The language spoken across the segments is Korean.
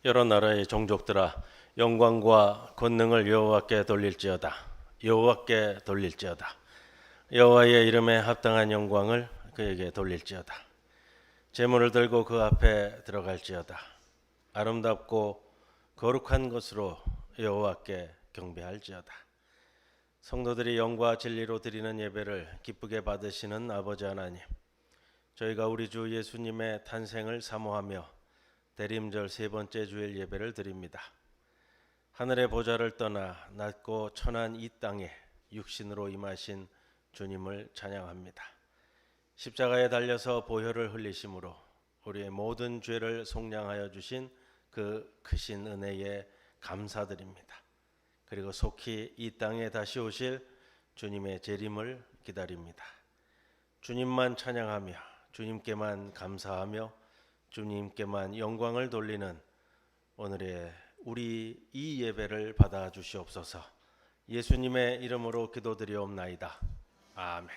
여러 나라의 종족들아 영광과 권능을 여호와께 돌릴지어다. 여호와께 돌릴지어다. 여호와의 이름에 합당한 영광을 그에게 돌릴지어다. 제물을 들고 그 앞에 들어갈지어다. 아름답고 거룩한 것으로 여호와께 경배할지어다. 성도들이 영과 진리로 드리는 예배를 기쁘게 받으시는 아버지 하나님, 저희가 우리 주 예수님의 탄생을 사모하며 대림절 세 번째 주일 예배를 드립니다. 하늘의 보좌를 떠나 낮고 천한 이 땅에 육신으로 임하신 주님을 찬양합니다. 십자가에 달려서 보혈을 흘리심으로 우리의 모든 죄를 속량하여 주신 그 크신 은혜에 감사드립니다. 그리고 속히 이 땅에 다시 오실 주님의 재림을 기다립니다. 주님만 찬양하며 주님께만 감사하며 주님께만 영광을 돌리는 오늘의 우리 이 예배를 받아 주시옵소서. 예수님의 이름으로 기도드리옵나이다. 아멘.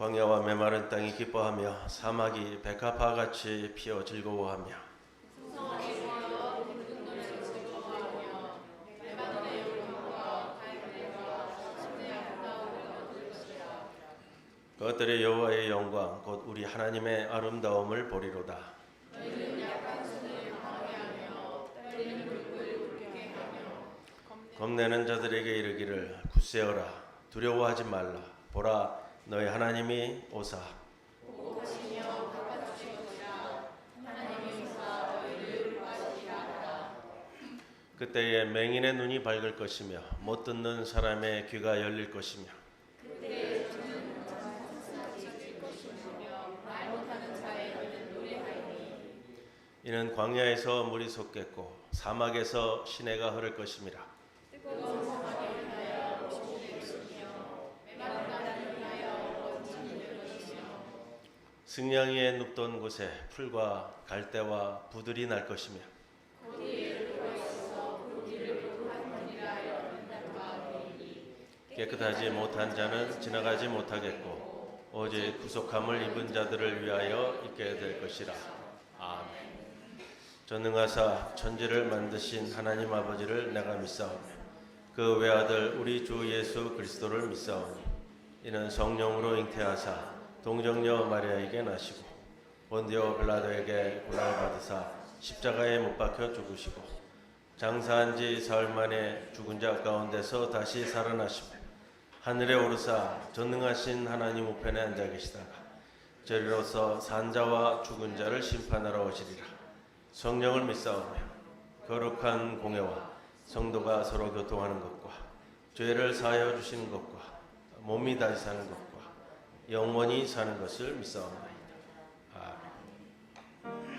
광야와 메마른 땅이 기뻐하며 사막이 백합화 같이 피어 즐거워하며 그것들의 여호와의 영광 곧 우리 하나님의 아름다움을 보리로다. 겁내는 자들에게 이르기를 굳세어라 두려워하지 말라. 보라 너희 하나님이 오사 그때에 맹인의 눈이 밝을 것이며 못 듣는 사람의 귀가 열릴 것이며 이는 광야에서 물이 솟겠고 사막에서 시내가 흐를 것임이라. 승냥이에 눕던 곳에 풀과 갈대와 부들이 날 것이며 깨끗하지 못한 자는 지나가지 못하겠고 오직 구속함을 입은 자들을 위하여 있게 될 것이라. 아멘. 전능하사 천지를 만드신 하나님 아버지를 내가 믿사오며 그 외아들 우리 주 예수 그리스도를 믿사오니 이는 성령으로 잉태하사 동정녀 마리아에게 나시고 본디오 빌라도에게 고난을 받으사 십자가에 못 박혀 죽으시고 장사한 지 사흘 만에 죽은 자 가운데서 다시 살아나시고 하늘에 오르사 전능하신 하나님 우편에 앉아 계시다가 저리로서 산자와 죽은 자를 심판하러 오시리라. 성령을 믿사오며 거룩한 공예와 성도가 서로 교통하는 것과 죄를 사하여 주시는 것과 몸이 다시 사는 것과 영원히 사는 것을 믿사옵나이다. 아멘.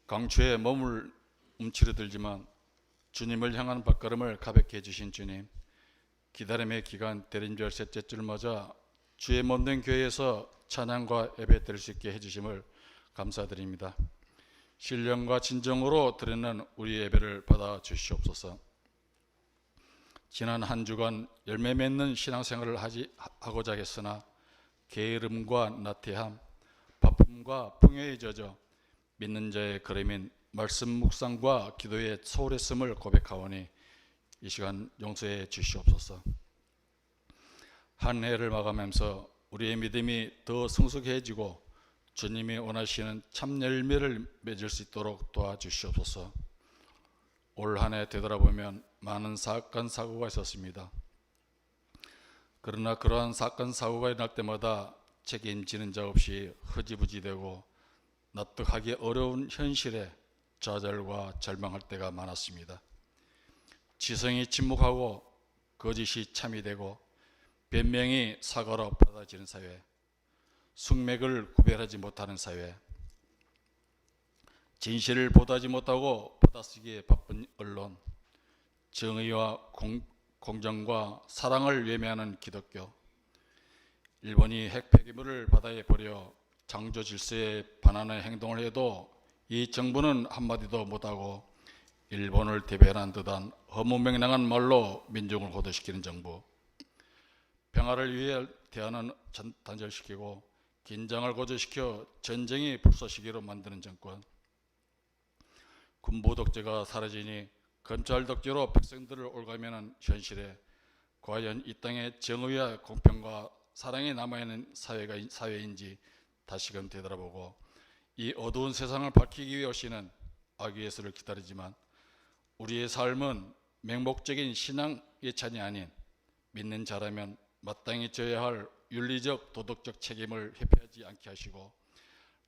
강추에 몸을 움츠러들지만 주님을 향한 발걸음을 가볍게 해주신 주님, 기다림의 기간 대림절 셋째 줄 맞아 주의 몸된 교회에서 찬양과 예배 드릴 수 있게 해주심을 감사드립니다. 신령과 진정으로 드리는 우리 예배를 받아 주시옵소서. 지난 한 주간 열매 맺는 신앙생활을 하고자 했으나 게으름과 나태함, 바쁨과 풍요에 젖어 믿는 자의 걸음인 말씀 묵상과 기도에 소홀했음을 고백하오니 이 시간 용서해 주시옵소서. 한 해를 마감하면서 우리의 믿음이 더 성숙해지고 주님이 원하시는 참 열매를 맺을 수 있도록 도와주시옵소서. 올 한 해 되돌아보면 많은 사건 사고가 있었습니다. 그러나 그러한 사건 사고가 일어날 때마다 책임지는 자 없이 흐지부지되고 납득하기 어려운 현실에 좌절과 절망할 때가 많았습니다. 지성이 침묵하고 거짓이 참이 되고 변명이 사과로 받아지는 사회, 숙맥을 구별하지 못하는 사회, 진실을 보다지 못하고 받아쓰기에 바쁜 언론, 정의와 공정과 사랑을 외면하는 기독교, 일본이 핵 폐기물을 바다에 버려 창조 질서에 반하는 행동을 해도 이 정부는 한마디도 못하고 일본을 대변한 듯한 허무맹랑한 말로 민중을 고도시키는 정부, 평화를 위해 대안은 단절시키고 긴장을 고조시켜 전쟁이 불쏘시개로 만드는 정권, 군부 독재가 사라지니 검찰 독재로 백성들을 올가매는 현실에 과연 이 땅에 정의와 공평과 사랑이 남아있는 사회인지 다시금 되돌아보고 이 어두운 세상을 밝히기 위해 오시는 아기 예수를 기다리지만 우리의 삶은 맹목적인 신앙 예찬이 아닌 믿는 자라면 마땅히 져야 할 윤리적 도덕적 책임을 회피하지 않게 하시고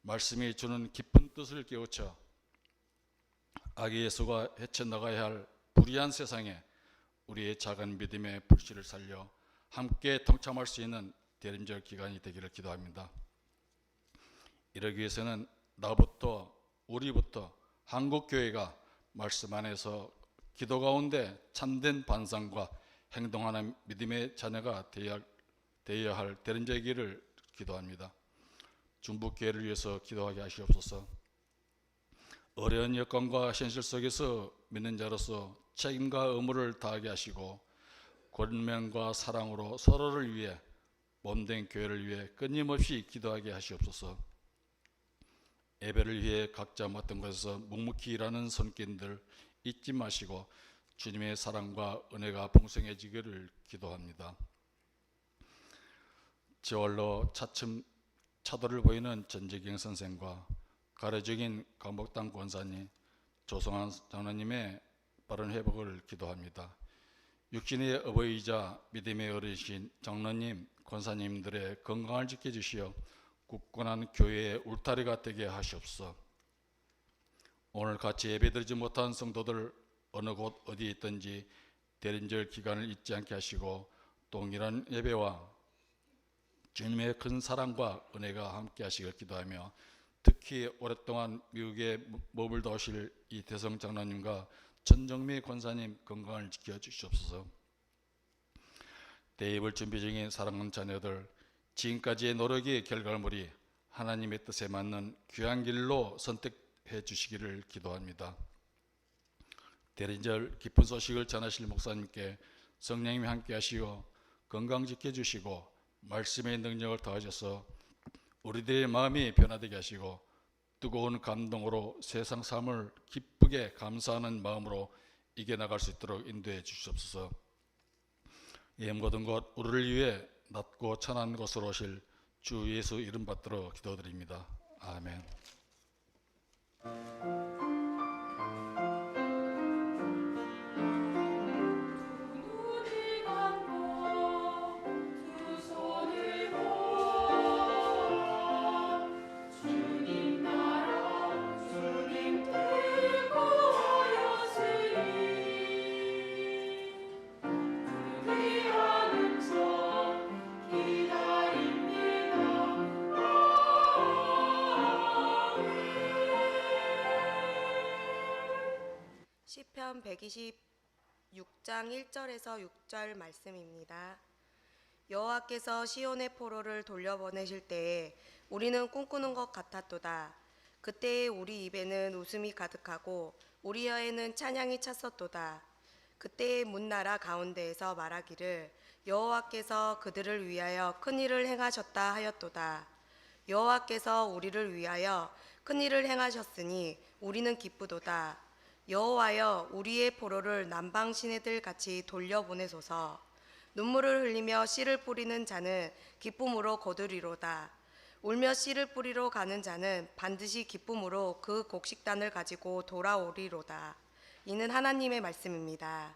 말씀이 주는 깊은 뜻을 깨우쳐 아기 예수가 헤쳐나가야 할 불의한 세상에 우리의 작은 믿음의 불씨를 살려 함께 동참할 수 있는 대림절 기간이 되기를 기도합니다. 이러기 위해서는 나부터 우리부터 한국교회가 말씀 안에서 기도 가운데 참된 반상과 행동하는 믿음의 자녀가 되어야 할 대림절기를 기도합니다. 중북교회를 위해서 기도하게 하시옵소서. 어려운 여건과 현실 속에서 믿는 자로서 책임과 의무를 다하게 하시고 권면과 사랑으로 서로를 위해 몸된 교회를 위해 끊임없이 기도하게 하시옵소서. 예배를 위해 각자 맡은 곳에서 묵묵히 일하는 손길들 잊지 마시고 주님의 사랑과 은혜가 풍성해지기를 기도합니다. 저홀로 차츰 차도를 보이는 전재경 선생과 가래적인 강복당 권사님, 조성환 장로님의 빠른 회복을 기도합니다. 육신의 어버이이자 믿음의 어르신 장로님, 권사님들의 건강을 지켜주시어 굳건한 교회의 울타리가 되게 하시옵소서. 오늘 같이 예배드리지 못한 성도들 어느 곳 어디에 있든지 대림절 기간을 잊지 않게 하시고 동일한 예배와 주님의 큰 사랑과 은혜가 함께 하시길 기도하며 특히 오랫동안 미국에 머물다 오실 이 대성 장로님과 전정미 권사님 건강을 지켜주시옵소서. 대입을 준비 중인 사랑하는 자녀들 지금까지의 노력의 결과물이 하나님의 뜻에 맞는 귀한 길로 선택해 주시기를 기도합니다. 대림절 기쁜 소식을 전하실 목사님께 성령님이 함께 하시고 건강 지켜주시고 말씀의 능력을 더하셔서 우리들의 마음이 변화되게 하시고 뜨거운 감동으로 세상 삶을 기쁘게 감사하는 마음으로 이겨나갈 수 있도록 인도해 주시옵소서. 이 모든 것 우리를 위해 낮고 천한 곳으로 오실 주 예수 이름 받들어 기도드립니다. 아멘. 시편 126장 1절에서 6절 말씀입니다. 여호와께서 시온의 포로를 돌려보내실 때에 우리는 꿈꾸는 것 같았도다. 그때에 우리 입에는 웃음이 가득하고 우리 혀에는 찬양이 찼었도다. 그때에 문나라 가운데에서 말하기를 여호와께서 그들을 위하여 큰 일을 행하셨다 하였도다. 여호와께서 우리를 위하여 큰 일을 행하셨으니 우리는 기쁘도다. 여호와여 우리의 포로를 남방 시내들 같이 돌려보내소서. 눈물을 흘리며 씨를 뿌리는 자는 기쁨으로 거두리로다. 울며 씨를 뿌리러 가는 자는 반드시 기쁨으로 그 곡식단을 가지고 돌아오리로다. 이는 하나님의 말씀입니다.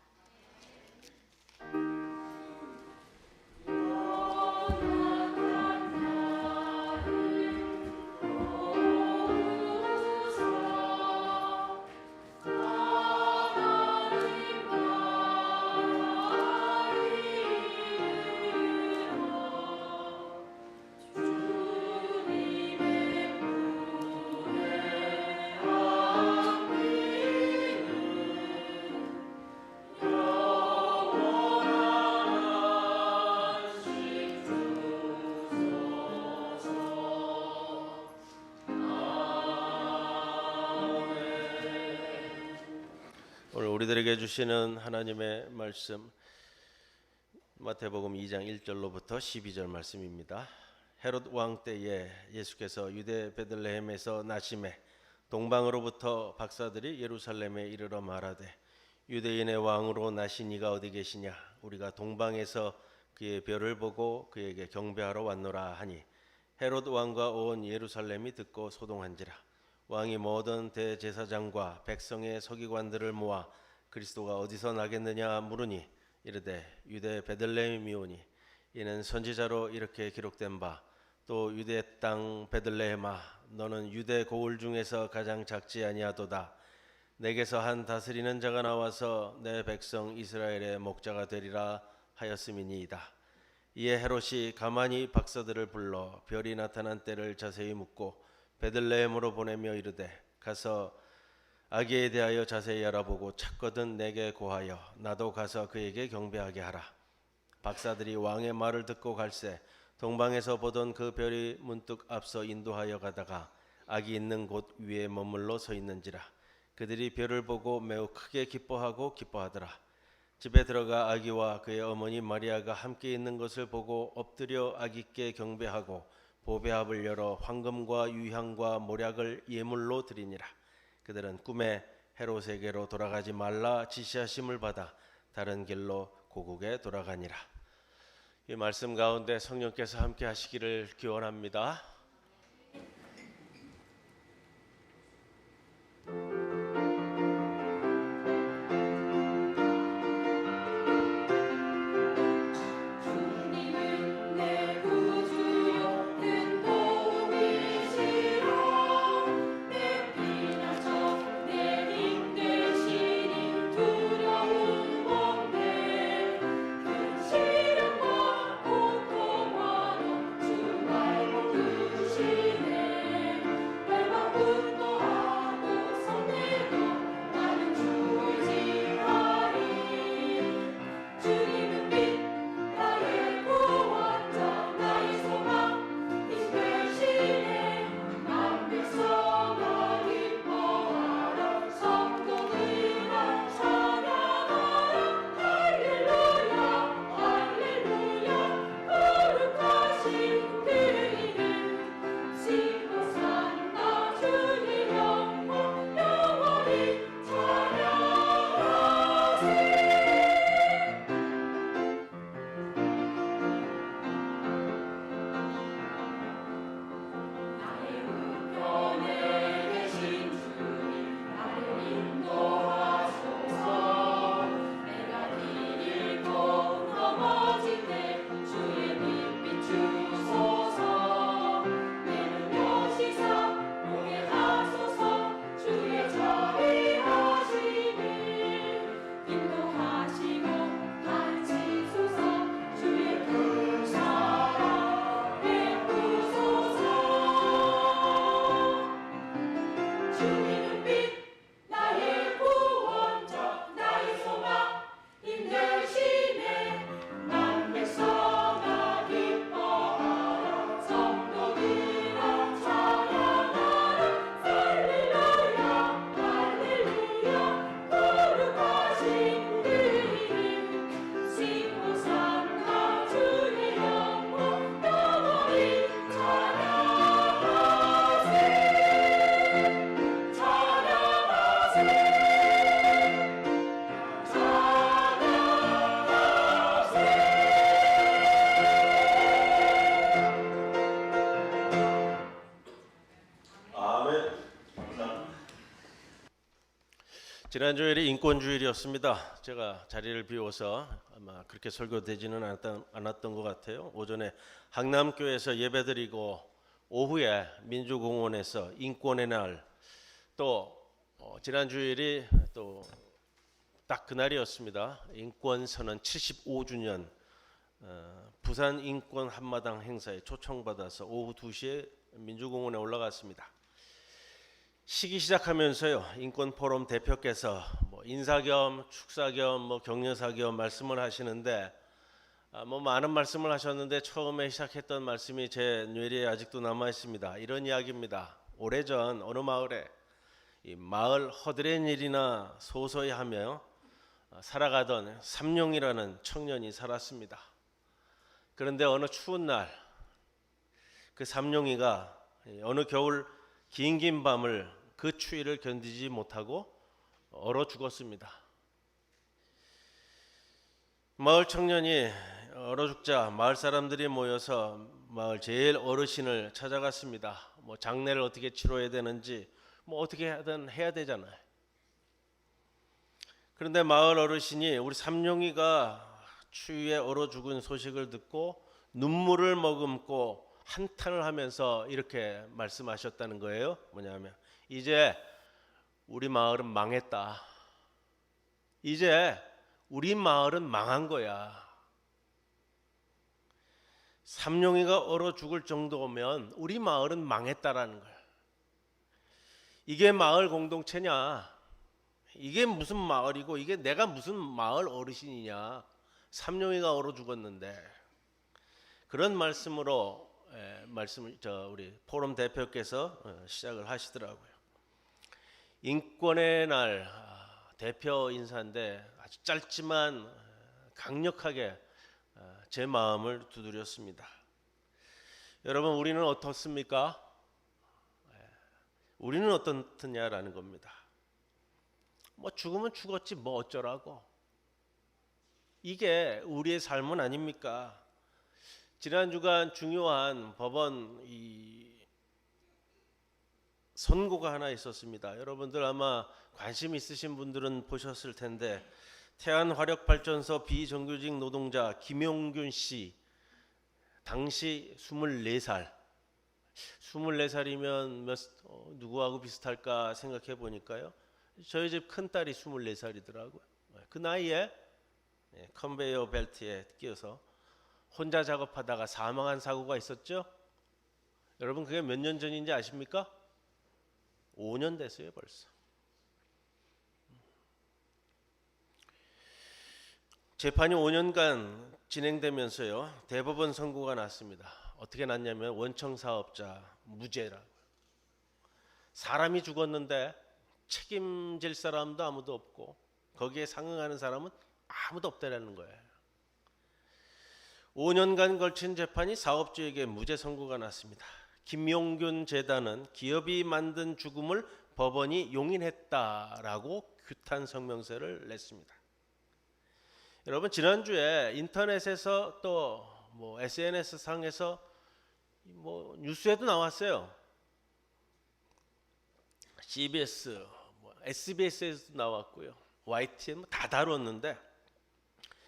우리들에게 주시는 하나님의 말씀 마태복음 2장 1절로부터 12절 말씀입니다. 헤롯 왕 때에 예수께서 유대 베들레헴에서 나심에 동방으로부터 박사들이 예루살렘에 이르러 말하되 유대인의 왕으로 나신 이가 어디 계시냐? 우리가 동방에서 그의 별을 보고 그에게 경배하러 왔노라 하니 헤롯 왕과 온 예루살렘이 듣고 소동한지라. 왕이 모든 대제사장과 백성의 서기관들을 모아 그리스도가 어디서 나겠느냐 물으니 이르되 유대 베들레헴이오니 이는 선지자로 이렇게 기록된 바 또 유대 땅 베들레헴아 너는 유대 고을 중에서 가장 작지 아니하도다. 내게서 한 다스리는 자가 나와서 내 백성 이스라엘의 목자가 되리라 하였음이니이다. 이에 헤롯이 가만히 박사들을 불러 별이 나타난 때를 자세히 묻고 베들레헴으로 보내며 이르되 가서 아기에 대하여 자세히 알아보고 찾거든 내게 고하여 나도 가서 그에게 경배하게 하라. 박사들이 왕의 말을 듣고 갈새 동방에서 보던 그 별이 문득 앞서 인도하여 가다가 아기 있는 곳 위에 머물러 서 있는지라. 그들이 별을 보고 매우 크게 기뻐하더라. 집에 들어가 아기와 그의 어머니 마리아가 함께 있는 것을 보고 엎드려 아기께 경배하고 보배합을 열어 황금과 유향과 모략을 예물로 드리니라. 그들은 꿈에 헤롯에게로 돌아가지 말라 지시하심을 받아 다른 길로 고국에 돌아가니라. 이 말씀 가운데 성령께서 함께 하시기를 기원합니다. 지난주일이 인권주일이었습니다. 제가 자리를 비워서 아마 그렇게 설교되지는 않았던 것 같아요. 오전에 항남교회에서 예배드리고 오후에 민주공원에서 인권의 날, 또 지난주일이 또 딱 그날이었습니다. 인권선언 75주년 부산 인권 한마당 행사에 초청받아서 오후 2시에 민주공원에 올라갔습니다. 시기 시작하면서요, 인권포럼 대표께서 인사 겸 축사 겸 격려사 겸 말씀을 하시는데 많은 말씀을 하셨는데 처음에 시작했던 말씀이 제 뇌리에 아직도 남아 있습니다. 이런 이야기입니다. 오래전 어느 마을에 이 마을 허드렛 일이나 소소히 하며 살아가던 삼룡이라는 청년이 살았습니다. 그런데 어느 추운 날 그 삼룡이가 어느 겨울 긴 밤을 그 추위를 견디지 못하고 얼어 죽었습니다. 마을 청년이 얼어 죽자 마을 사람들이 모여서 마을 제일 어르신을 찾아갔습니다. 뭐 장례를 어떻게 치러야 되는지 뭐 어떻게 하든 해야 되잖아요. 그런데 마을 어르신이 우리 삼룡이가 추위에 얼어 죽은 소식을 듣고 눈물을 머금고 한탄을 하면서 이렇게 말씀하셨다는 거예요. 뭐냐면 이제 우리 마을은 망했다. 이제 우리 마을은 망한 거야. 삼룡이가 얼어 죽을 정도면 우리 마을은 망했다라는 거야. 이게 마을 공동체냐? 이게 무슨 마을이고 이게 내가 무슨 마을 어르신이냐? 삼룡이가 얼어 죽었는데 그런 말씀으로 말씀을 우리 포럼 대표께서 시작을 하시더라고요. 인권의 날 대표 인사인데 아주 짧지만 강력하게 제 마음을 두드렸습니다. 여러분 우리는 어떻습니까? 우리는 어떻느냐라는 겁니다. 뭐 죽으면 죽었지 뭐 어쩌라고. 이게 우리의 삶은 아닙니까? 지난 주간 중요한 법원 선고가 하나 있었습니다. 여러분들 아마 관심 있으신 분들은 보셨을 텐데 태안화력발전소 비정규직 노동자 김용균 씨 당시 24살 24살이면 누구하고 비슷할까 생각해 보니까요. 저희 집 큰딸이 24살이더라고요. 그 나이에 컨베이어 벨트에 끼어서 혼자 작업하다가 사망한 사고가 있었죠. 여러분 그게 몇 년 전인지 아십니까? 5년 됐어요 벌써. 재판이 5년간 진행되면서요 대법원 선고가 났습니다. 어떻게 났냐면 원청 사업자 무죄라고. 사람이 죽었는데 책임질 사람도 아무도 없고 거기에 상응하는 사람은 아무도 없다라는 거예요. 5년간 걸친 재판이 사업주에게 무죄 선고가 났습니다. 김용균 재단은 기업이 만든 죽음을 법원이 용인했다라고 규탄 성명서를 냈습니다. 여러분 지난주에 인터넷에서 또 뭐 SNS 상에서 뭐 뉴스에도 나왔어요. CBS, SBS에서도 나왔고요. YTN 다 다뤘는데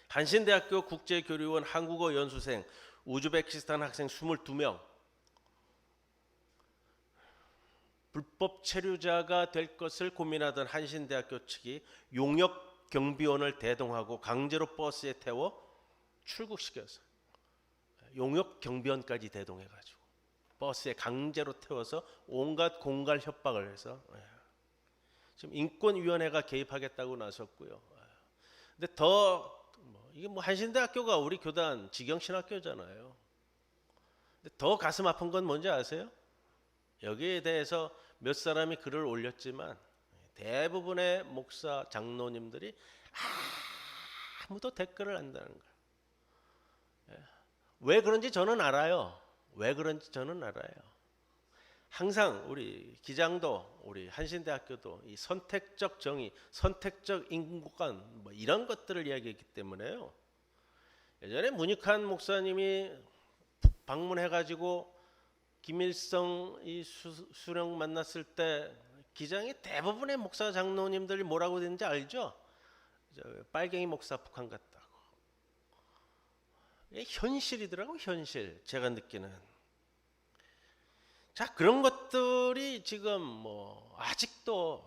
한신대학교 국제교류원 한국어 연수생 우즈베키스탄 학생 22명 불법 체류자가 될 것을 고민하던 한신대학교 측이 용역 경비원을 대동하고 강제로 버스에 태워 출국시켜서 용역 경비원까지 대동해가지고 버스에 강제로 태워서 온갖 공갈 협박을 해서 지금 인권위원회가 개입하겠다고 나섰고요. 근데 이게 뭐 한신대학교가 우리 교단 직영신학교잖아요. 근데 더 가슴 아픈 건 뭔지 아세요? 여기에 대해서 몇 사람이 글을 올렸지만 대부분의 목사 장로님들이 아무도 댓글을 안 다는 거예요. 왜 그런지 저는 알아요. 왜 그런지 저는 알아요. 항상 우리 기장도 우리 한신대학교도 이 선택적 정의, 선택적 인권 뭐 이런 것들을 이야기했기 때문에요. 예전에 문익환 목사님이 방문해가지고 김일성 이 수령 만났을 때 기장이 대부분의 목사 장로님들이 뭐라고 했는지 알죠? 빨갱이 목사 북한 같다고. 이게 현실이더라고 현실. 제가 느끼는. 자 그런 것들이 지금 뭐 아직도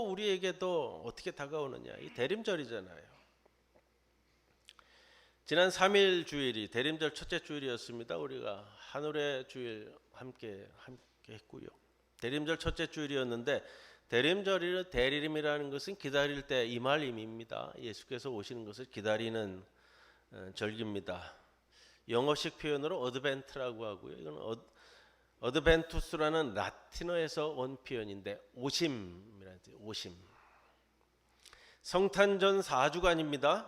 우리에게도 어떻게 다가오느냐. 이 대림절이잖아요. 지난 3일 주일이 대림절 첫째 주일이었습니다. 우리가 한올의 주일 함께 했고요. 대림절 첫째 주일이었는데 대림이라는 것은 기다릴 때 이 말임입니다. 예수께서 오시는 것을 기다리는 절기입니다. 영어식 표현으로 어드벤트라고 하고요. 이건 어드벤투스라는 라틴어에서 온 표현인데 오심이라는 뜻, 오심. 성탄전 4주간입니다.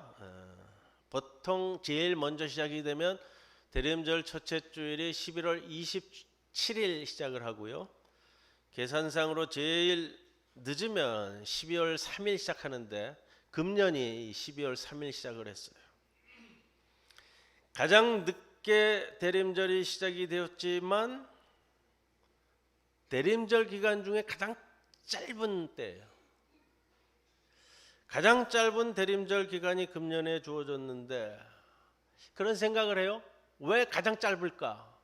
보통 제일 먼저 시작이 되면 대림절 첫째 주일이 11월 27일 시작을 하고요. 계산상으로 제일 늦으면 12월 3일 시작하는데 금년이 12월 3일 시작을 했어요. 가장 늦게 대림절이 시작이 되었지만 대림절 기간 중에 가장 짧은 때예요. 가장 짧은 대림절 기간이 금년에 주어졌는데 그런 생각을 해요. 왜 가장 짧을까?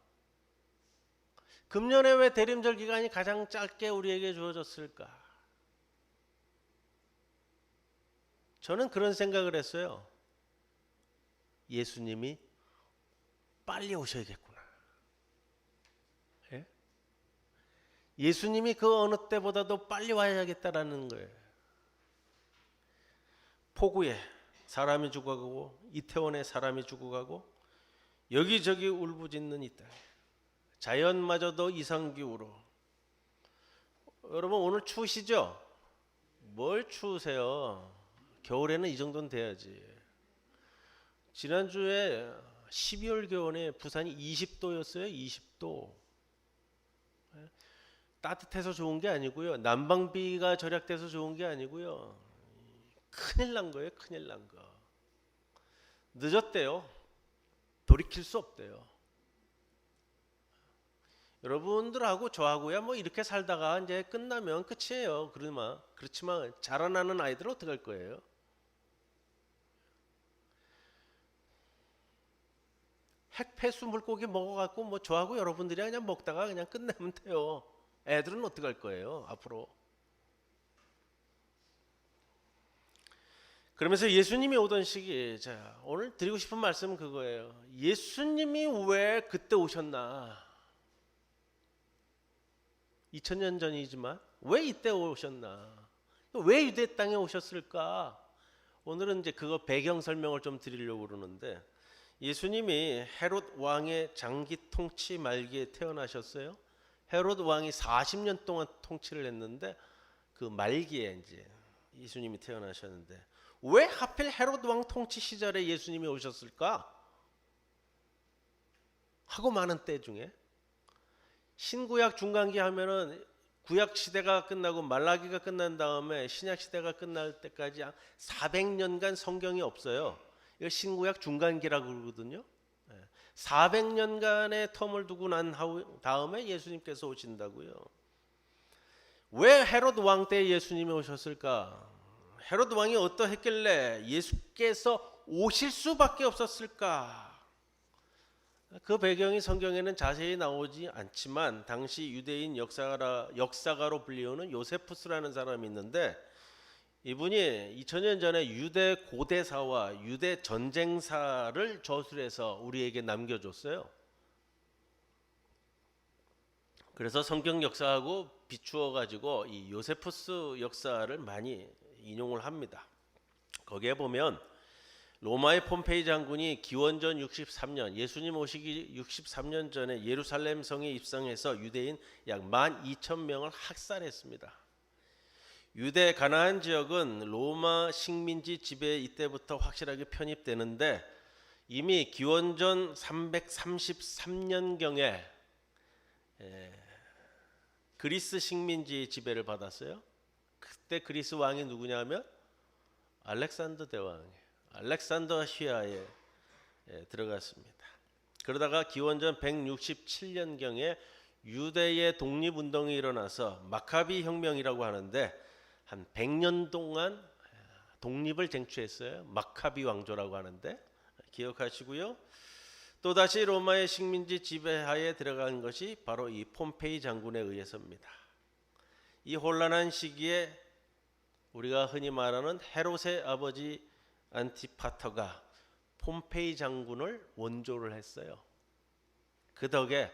금년에 왜 대림절 기간이 가장 짧게 우리에게 주어졌을까? 저는 그런 생각을 했어요. 예수님이 빨리 오셔야겠구나. 예? 예수님이 그 어느 때보다도 빨리 와야겠다라는 거예요. 폭우에 사람이 죽어가고 이태원에 사람이 죽어가고 여기저기 울부짖는 이 땅, 자연마저도 이상기후로. 여러분 오늘 추우시죠? 뭘 추우세요? 겨울에는 이 정도는 돼야지. 지난주에 12월 겨울에 부산이 20도였어요. 20도. 따뜻해서 좋은 게 아니고요. 난방비가 절약돼서 좋은 게 아니고요. 큰일 난 거예요. 큰일 난 거. 늦었대요. 돌이킬 수 없대요. 여러분들하고 저하고야 뭐 이렇게 살다가 이제 끝나면 끝이에요. 그렇지만 자라나는 아이들은 어떻게 할 거예요? 핵폐수 물고기 먹어갖고 뭐 저하고 여러분들이 그냥 먹다가 그냥 끝내면 돼요. 애들은 어떻게 할 거예요? 앞으로. 그러면서 예수님이 오던 시기, 자 오늘 드리고 싶은 말씀은 그거예요. 예수님이 왜 그때 오셨나? 2000년 전이지만 왜 이때 오셨나? 왜 유대 땅에 오셨을까? 오늘은 이제 그거 배경 설명을 좀 드리려고 그러는데, 예수님이 헤롯 왕의 장기 통치 말기에 태어나셨어요. 헤롯 왕이 40년 동안 통치를 했는데 그 말기에 이제 예수님이 태어나셨는데, 왜 하필 헤롯 왕 통치 시절에 예수님이 오셨을까? 하고 많은 때 중에 신구약 중간기 하면은 구약 시대가 끝나고 말라기가 끝난 다음에 신약 시대가 끝날 때까지 400년간 성경이 없어요. 이걸 신구약 중간기라고 그러거든요. 400년간의 텀을 두고 난 다음에 예수님께서 오신다고요. 왜 헤롯 왕 때 예수님이 오셨을까? 헤롯 왕이 어떠했길래 예수께서 오실 수밖에 없었을까? 그 배경이 성경에는 자세히 나오지 않지만 당시 유대인 역사가로 불리우는 요세푸스라는 사람이 있는데, 이분이 2000년 전에 유대 고대사와 유대 전쟁사를 저술해서 우리에게 남겨줬어요. 그래서 성경 역사하고 비추어 가지고 이 요세푸스 역사를 많이 인용을 합니다. 거기에 보면 로마의 폼페이 장군이 기원전 63년, 예수님 오시기 63년 전에 예루살렘 성에 입성해서 유대인 약 12,000명을 학살했습니다. 유대 가나안 지역은 로마 식민지 지배 이때부터 확실하게 편입되는데, 이미 기원전 333년경에 그리스 식민지 지배를 받았어요. 그때 그리스 왕이 누구냐면 알렉산더 대왕이에요. 알렉산더 시아에 들어갔습니다. 그러다가 기원전 167년경에 유대의 독립운동이 일어나서 마카비 혁명이라고 하는데 한 100년 동안 독립을 쟁취했어요. 마카비 왕조라고 하는데 기억하시고요. 또다시 로마의 식민지 지배하에 들어간 것이 바로 이 폼페이 장군에 의해서입니다. 이 혼란한 시기에 우리가 흔히 말하는 헤롯의 아버지 안티파터가 폼페이 장군을 원조를 했어요. 그 덕에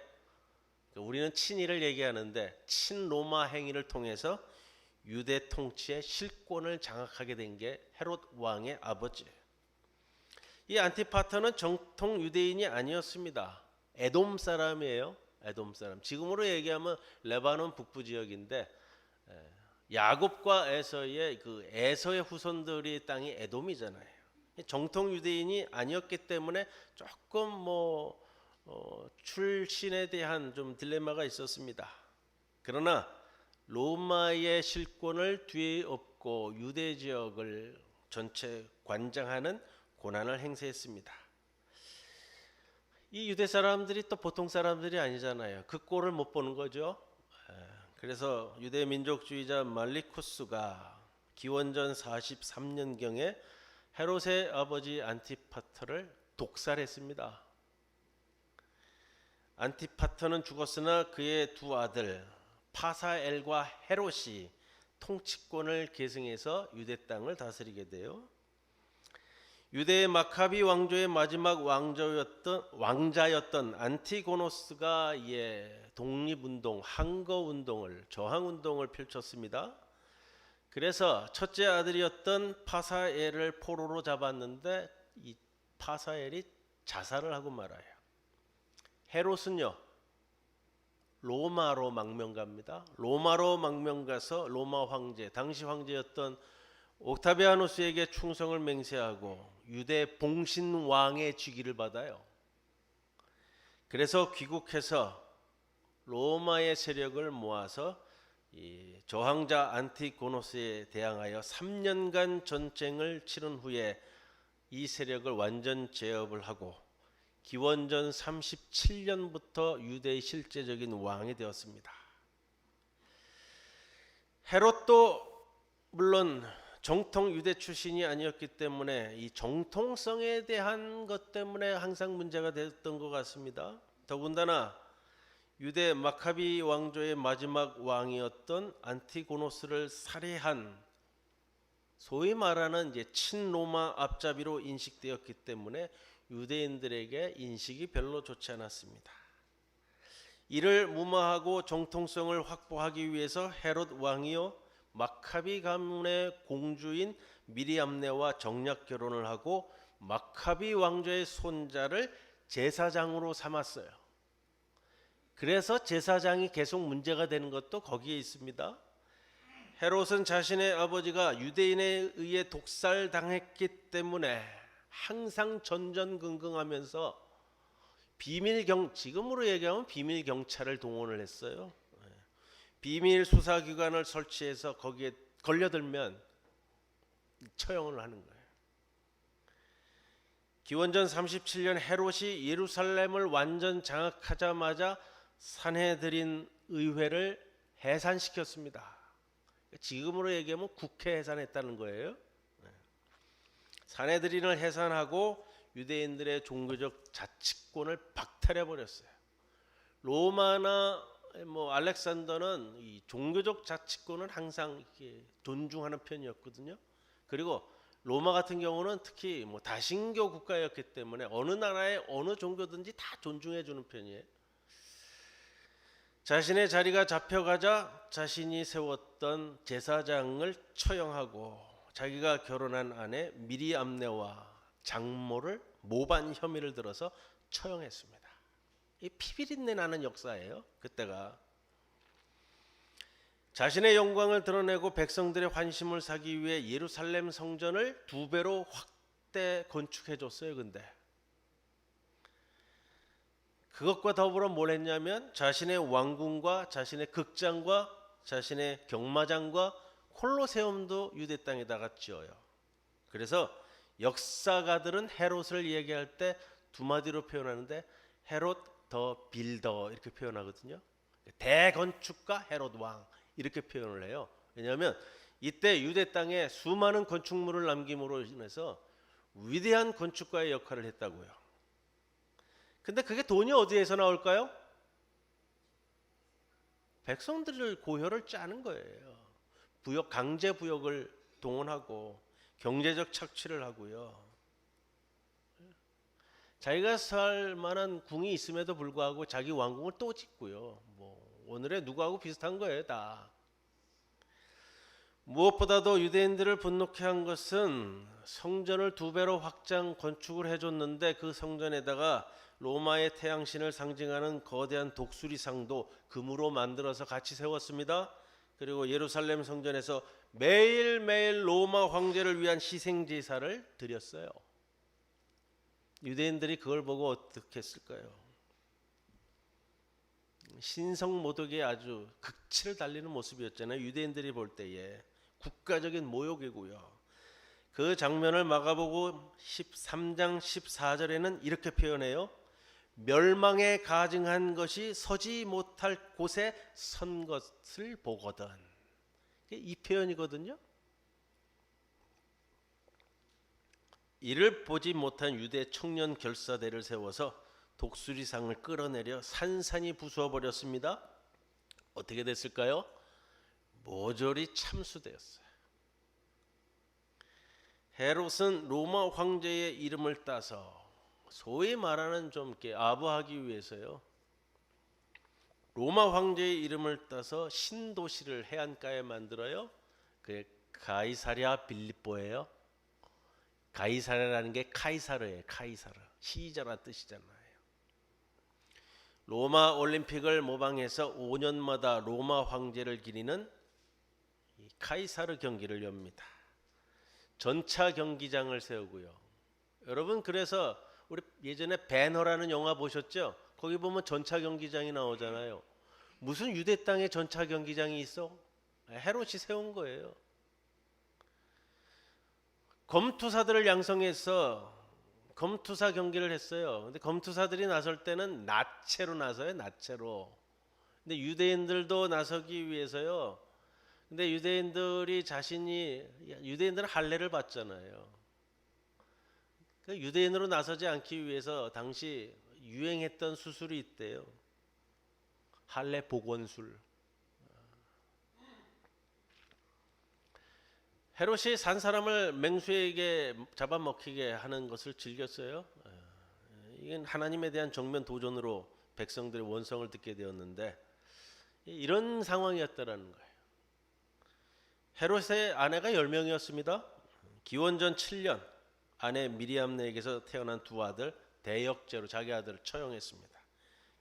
우리는 친일을 얘기하는데 친로마 행위를 통해서 유대 통치의 실권을 장악하게 된 게 헤롯 왕의 아버지예요. 이 안티파터는 정통 유대인이 아니었습니다. 에돔 사람이에요. 에돔 사람. 지금으로 얘기하면 레바논 북부 지역인데 야곱과 에서의 그 에서의 후손들이 땅이 에돔이잖아요. 정통 유대인이 아니었기 때문에 조금 출신에 대한 좀 딜레마가 있었습니다. 그러나 로마의 실권을 뒤에 업고 유대 지역을 전체 관장하는 권한을 행사했습니다. 이 유대 사람들이 또 보통 사람들이 아니잖아요. 그 꼴을 못 보는 거죠. 그래서 유대 민족주의자 말리쿠스가 기원전 43년경에 헤롯의 아버지 안티파터를 독살했습니다. 안티파터는 죽었으나 그의 두 아들 파사엘과 헤롯이 통치권을 계승해서 유대 땅을 다스리게 돼요. 유대의 마카비 왕조의 마지막 왕자였던 안티고노스가 독립운동, 항거운동을, 저항운동을 펼쳤습니다. 그래서 첫째 아들이었던 파사엘을 포로로 잡았는데 이 파사엘이 자살을 하고 말아요. 헤롯은요, 로마로 망명갑니다. 로마로 망명가서 로마 황제, 당시 황제였던 옥타비아누스에게 충성을 맹세하고 유대 봉신 왕의 직위를 받아요. 그래서 귀국해서 로마의 세력을 모아서 이 저항자 안티고노스에 대항하여 3년간 전쟁을 치른 후에 이 세력을 완전 제압을 하고 기원전 37년부터 유대의 실제적인 왕이 되었습니다. 헤롯도 물론 정통 유대 출신이 아니었기 때문에 이 정통성에 대한 것 때문에 항상 문제가 됐던 것 같습니다. 더군다나 유대 마카비 왕조의 마지막 왕이었던 안티고노스를 살해한 소위 말하는 친로마 앞잡이로 인식되었기 때문에 유대인들에게 인식이 별로 좋지 않았습니다. 이를 무마하고 정통성을 확보하기 위해서 헤롯 왕이요 마카비 가문의 공주인 미리암네와 정략 결혼을 하고 마카비 왕조의 손자를 제사장으로 삼았어요. 그래서 제사장이 계속 문제가 되는 것도 거기에 있습니다. 헤롯은 자신의 아버지가 유대인에 의해 독살당했기 때문에 항상 전전긍긍하면서 지금으로 얘기하면 비밀 경찰을 동원을 했어요. 비밀 수사기관을 설치해서 거기에 걸려들면 처형을 하는 거예요. 기원전 37년 헤롯이 예루살렘을 완전 장악하자마자 산헤드린 의회를 해산시켰습니다. 지금으로 얘기하면 국회 해산했다는 거예요. 산헤드린을 해산하고 유대인들의 종교적 자치권을 박탈해 버렸어요. 로마나 알렉산더는 이 종교적 자치권을 항상 이렇게 존중하는 편이었거든요. 그리고 로마 같은 경우는 특히 다신교 국가였기 때문에 어느 나라의 어느 종교든지 다 존중해 주는 편이에요. 자신의 자리가 잡혀가자 자신이 세웠던 제사장을 처형하고 자기가 결혼한 아내 미리암네와 장모를 모반 혐의를 들어서 처형했습니다. 이 피비린내 나는 역사예요. 그때가 자신의 영광을 드러내고 백성들의 환심을 사기 위해 예루살렘 성전을 2배로 확대 건축해 줬어요. 근데 그것과 더불어 뭘 했냐면 자신의 왕궁과 자신의 극장과 자신의 경마장과 콜로세움도 유대 땅에다가 지어요. 그래서 역사가들은 헤롯을 얘기할 때 두 마디로 표현하는데 헤롯 더 빌더 이렇게 표현하거든요. 대건축가 헤롯 왕 이렇게 표현을 해요. 왜냐하면 이때 유대 땅에 수많은 건축물을 남김으로 인해서 위대한 건축가의 역할을 했다고요. 근데 그게 돈이 어디에서 나올까요? 백성들을 고혈을 짜는 거예요. 강제 부역을 동원하고 경제적 착취를 하고요. 자기가 살 만한 궁이 있음에도 불구하고 자기 왕궁을 또 짓고요. 오늘의 누구하고 비슷한 거예요, 다. 무엇보다도 유대인들을 분노케 한 것은 성전을 2배로 확장 건축을 해줬는데 그 성전에다가 로마의 태양신을 상징하는 거대한 독수리상도 금으로 만들어서 같이 세웠습니다. 그리고 예루살렘 성전에서 매일매일 로마 황제를 위한 희생 제사를 드렸어요. 유대인들이 그걸 보고 어떻게 했을까요? 신성모독에 아주 극치를 달리는 모습이었잖아요. 유대인들이 볼 때에 국가적인 모욕이고요. 그 장면을 마가복음 13장 14절에는 이렇게 표현해요. 멸망에 가증한 것이 서지 못할 곳에 선 것을 보거든. 이 표현이거든요. 이를 보지 못한 유대 청년 결사대를 세워서 독수리상을 끌어내려 산산이 부수어 버렸습니다. 어떻게 됐을까요? 모조리 참수되었어요. 헤롯은 로마 황제의 이름을 따서 소위 말하는 좀 이렇게 아부하기 위해서요. 로마 황제의 이름을 따서 신도시를 해안가에 만들어요. 그게 가이사랴 빌립보예요. 가이사랴라는 게 카이사르예요. 카이사르. 시자란 뜻이잖아요. 로마 올림픽을 모방해서 5년마다 로마 황제를 기리는 카이사르 경기를 엽니다. 전차 경기장을 세우고요. 여러분 그래서 우리 예전에 배너라는 영화 보셨죠? 거기 보면 전차 경기장이 나오잖아요. 무슨 유대 땅에 전차 경기장이 있어? 헤롯이 세운 거예요. 검투사들을 양성해서 검투사 경기를 했어요. 근데 검투사들이 나설 때는 나체로 나서요. 나체로. 근데 유대인들도 나서기 위해서요. 근데 유대인들은 할례를 받잖아요. 유대인으로 나서지 않기 위해서 당시 유행했던 수술이 있대요. 할례 복원술. 헤롯이 산 사람을 맹수에게 잡아먹히게 하는 것을 즐겼어요. 이건 하나님에 대한 정면 도전으로 백성들의 원성을 듣게 되었는데 이런 상황이었다라는 거예요. 헤롯의 아내가 10명이었습니다. 기원전 7년 아내 미리암네에게서 태어난 두 아들 대역죄로 자기 아들을 처형했습니다.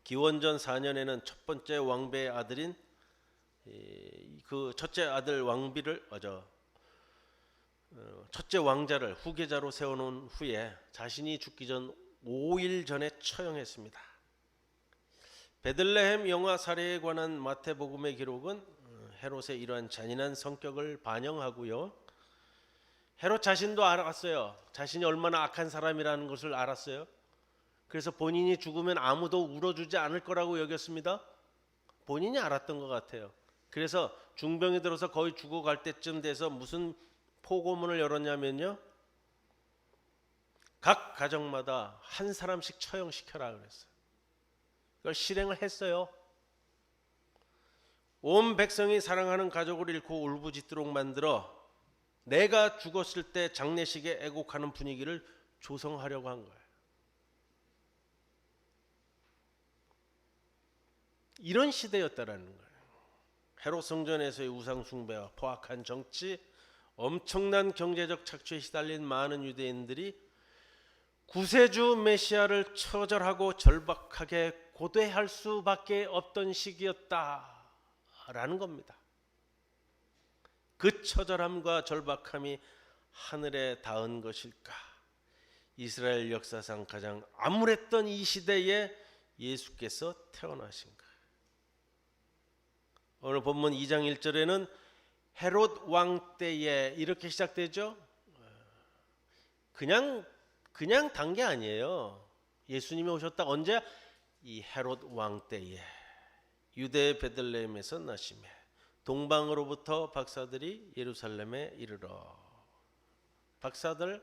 기원전 4년에는 첫 번째 왕배의 아들인 그 첫째 아들 첫째 왕자를 후계자로 세워놓은 후에 자신이 죽기 전 5일 전에 처형했습니다. 베들레헴 영아 사례에 관한 마태복음의 기록은 헤롯의 이러한 잔인한 성격을 반영하고요. 헤롯 자신도 알았어요. 자신이 얼마나 악한 사람이라는 것을 알았어요. 그래서 본인이 죽으면 아무도 울어주지 않을 거라고 여겼습니다. 본인이 알았던 것 같아요. 그래서 중병이 들어서 거의 죽어갈 때쯤 돼서 무슨 포고문을 열었냐면요. 각 가정마다 한 사람씩 처형시켜라 그랬어요. 그걸 실행을 했어요. 온 백성이 사랑하는 가족을 잃고 울부짖도록 만들어 내가 죽었을 때 장례식에 애곡하는 분위기를 조성하려고 한 거예요. 이런 시대였다라는 거예요. 헤롯 성전에서의 우상 숭배와 포악한 정치, 엄청난 경제적 착취에 시달린 많은 유대인들이 구세주 메시아를 처절하고 절박하게 고대할 수밖에 없던 시기였다라는 겁니다. 그 처절함과 절박함이 하늘에 닿은 것일까? 이스라엘 역사상 가장 암울했던 이 시대에 예수께서 태어나신 거예요. 오늘 본문 2장 1절에는 헤롯 왕 때에 이렇게 시작되죠. 그냥 단 게 아니에요. 예수님이 오셨다 언제? 이 헤롯 왕 때에 유대 베들레헴에서 나심에 동방으로부터 박사들이 예루살렘에 이르러. 박사들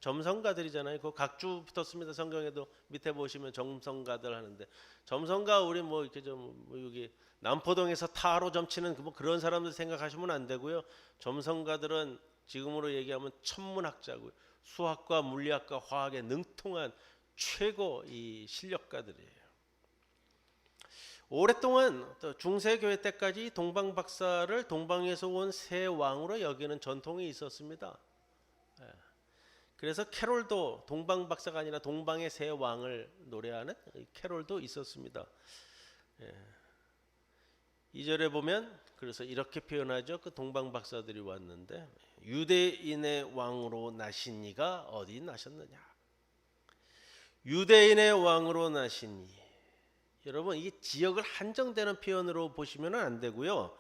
점성가들이잖아요. 그 각주 붙었습니다. 성경에도 밑에 보시면 점성가들 하는데 점성가 우리 뭐 이렇게 좀 여기 남포동에서 타로 점치는 뭐 그런 사람들 생각하시면 안 되고요. 점성가들은 지금으로 얘기하면 천문학자고요. 수학과 물리학과 화학에 능통한 최고 이 실력가들이에요. 오랫동안 또 중세교회 때까지 동방 박사를 동방에서 온 새 왕으로 여기는 전통이 있었습니다. 그래서 캐롤도 동방 박사가 아니라 동방의 새 왕을 노래하는 캐롤도 있었습니다. 2절에 보면 그래서 이렇게 표현하죠. 그 동방 박사들이 왔는데 유대인의 왕으로 나신 이가 어디 나셨느냐? 유대인의 왕으로 나신 이. 여러분 이게 지역을 한정되는 표현으로 보시면 안 되고요.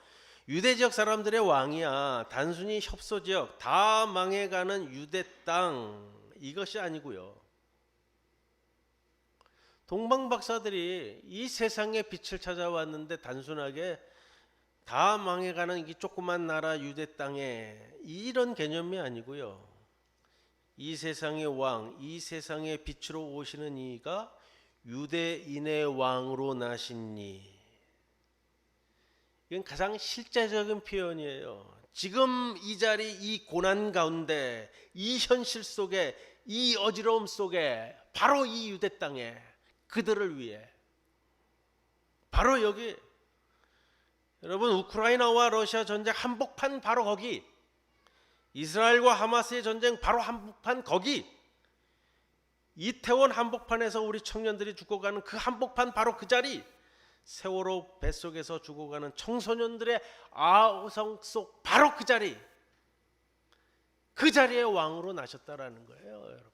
유대 지역 사람들의 왕이야. 단순히 협소 지역 다 망해가는 유대 땅 이것이 아니고요. 동방 박사들이 이 세상의 빛을 찾아왔는데 단순하게 다 망해가는 이 조그만 나라 유대 땅에 이런 개념이 아니고요. 이 세상의 왕, 이 세상의 빛으로 오시는 이가 유대인의 왕으로 나신 이. 이건 가장 실제적인 표현이에요. 지금 이 자리, 이 고난 가운데, 이 현실 속에, 이 어지러움 속에, 바로 이 유대 땅에 그들을 위해, 바로 여기, 여러분 우크라이나와 러시아 전쟁 한복판 바로 거기, 이스라엘과 하마스의 전쟁 바로 한복판 거기, 이태원 한복판에서 우리 청년들이 죽어가는 그 한복판 바로 그 자리, 세월호 뱃속에서 죽어가는 청소년들의 아우성 속 바로 그 자리, 그 자리에 왕으로 나셨다라는 거예요. 여러분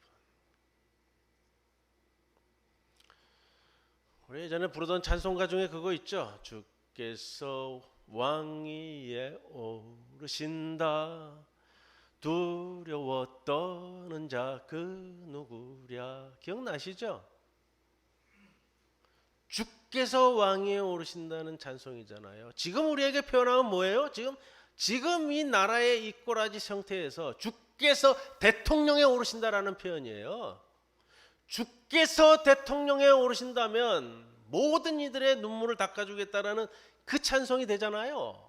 우리 예전에 부르던 찬송가 중에 그거 있죠. 주께서 왕위에 오르신다 두려워 떠는 자 그 누구랴. 기억나시죠? 주께서 왕위에 오르신다는 찬송이잖아요. 지금 우리에게 표현하면 뭐예요? 지금 이 나라의 이 꼬라지 상태에서 주께서 대통령에 오르신다라는 표현이에요. 주께서 대통령에 오르신다면 모든 이들의 눈물을 닦아주겠다라는 그 찬송이 되잖아요.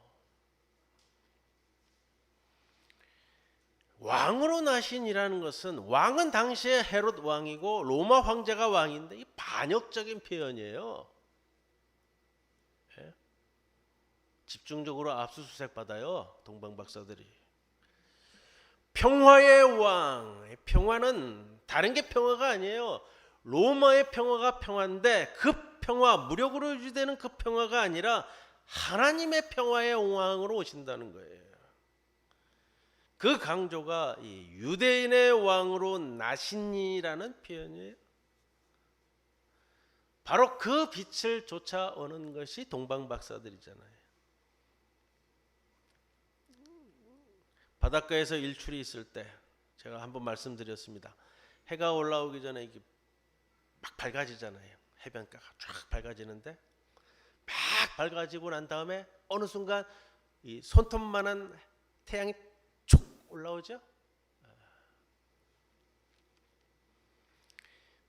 왕으로 나신이라는 것은, 왕은 당시에 헤롯 왕이고 로마 황제가 왕인데 이 반역적인 표현이에요. 예? 집중적으로 압수수색 받아요, 동방 박사들이. 평화의 왕, 평화는 다른 게 평화가 아니에요. 로마의 평화가 평화인데 그 평화, 무력으로 유지되는 그 평화가 아니라 하나님의 평화의 왕으로 오신다는 거예요. 그 강조가 이 유대인의 왕으로 나신이라는 표현이에요. 바로 그 빛을 쫓아오는 것이 동방 박사들이잖아요. 바닷가에서 일출이 있을 때 제가 한번 말씀드렸습니다. 해가 올라오기 전에 이게 막 밝아지잖아요. 해변가가 쫙 밝아지는데 막 밝아지고 난 다음에 어느 순간 이 손톱만한 태양이 쭉 올라오죠.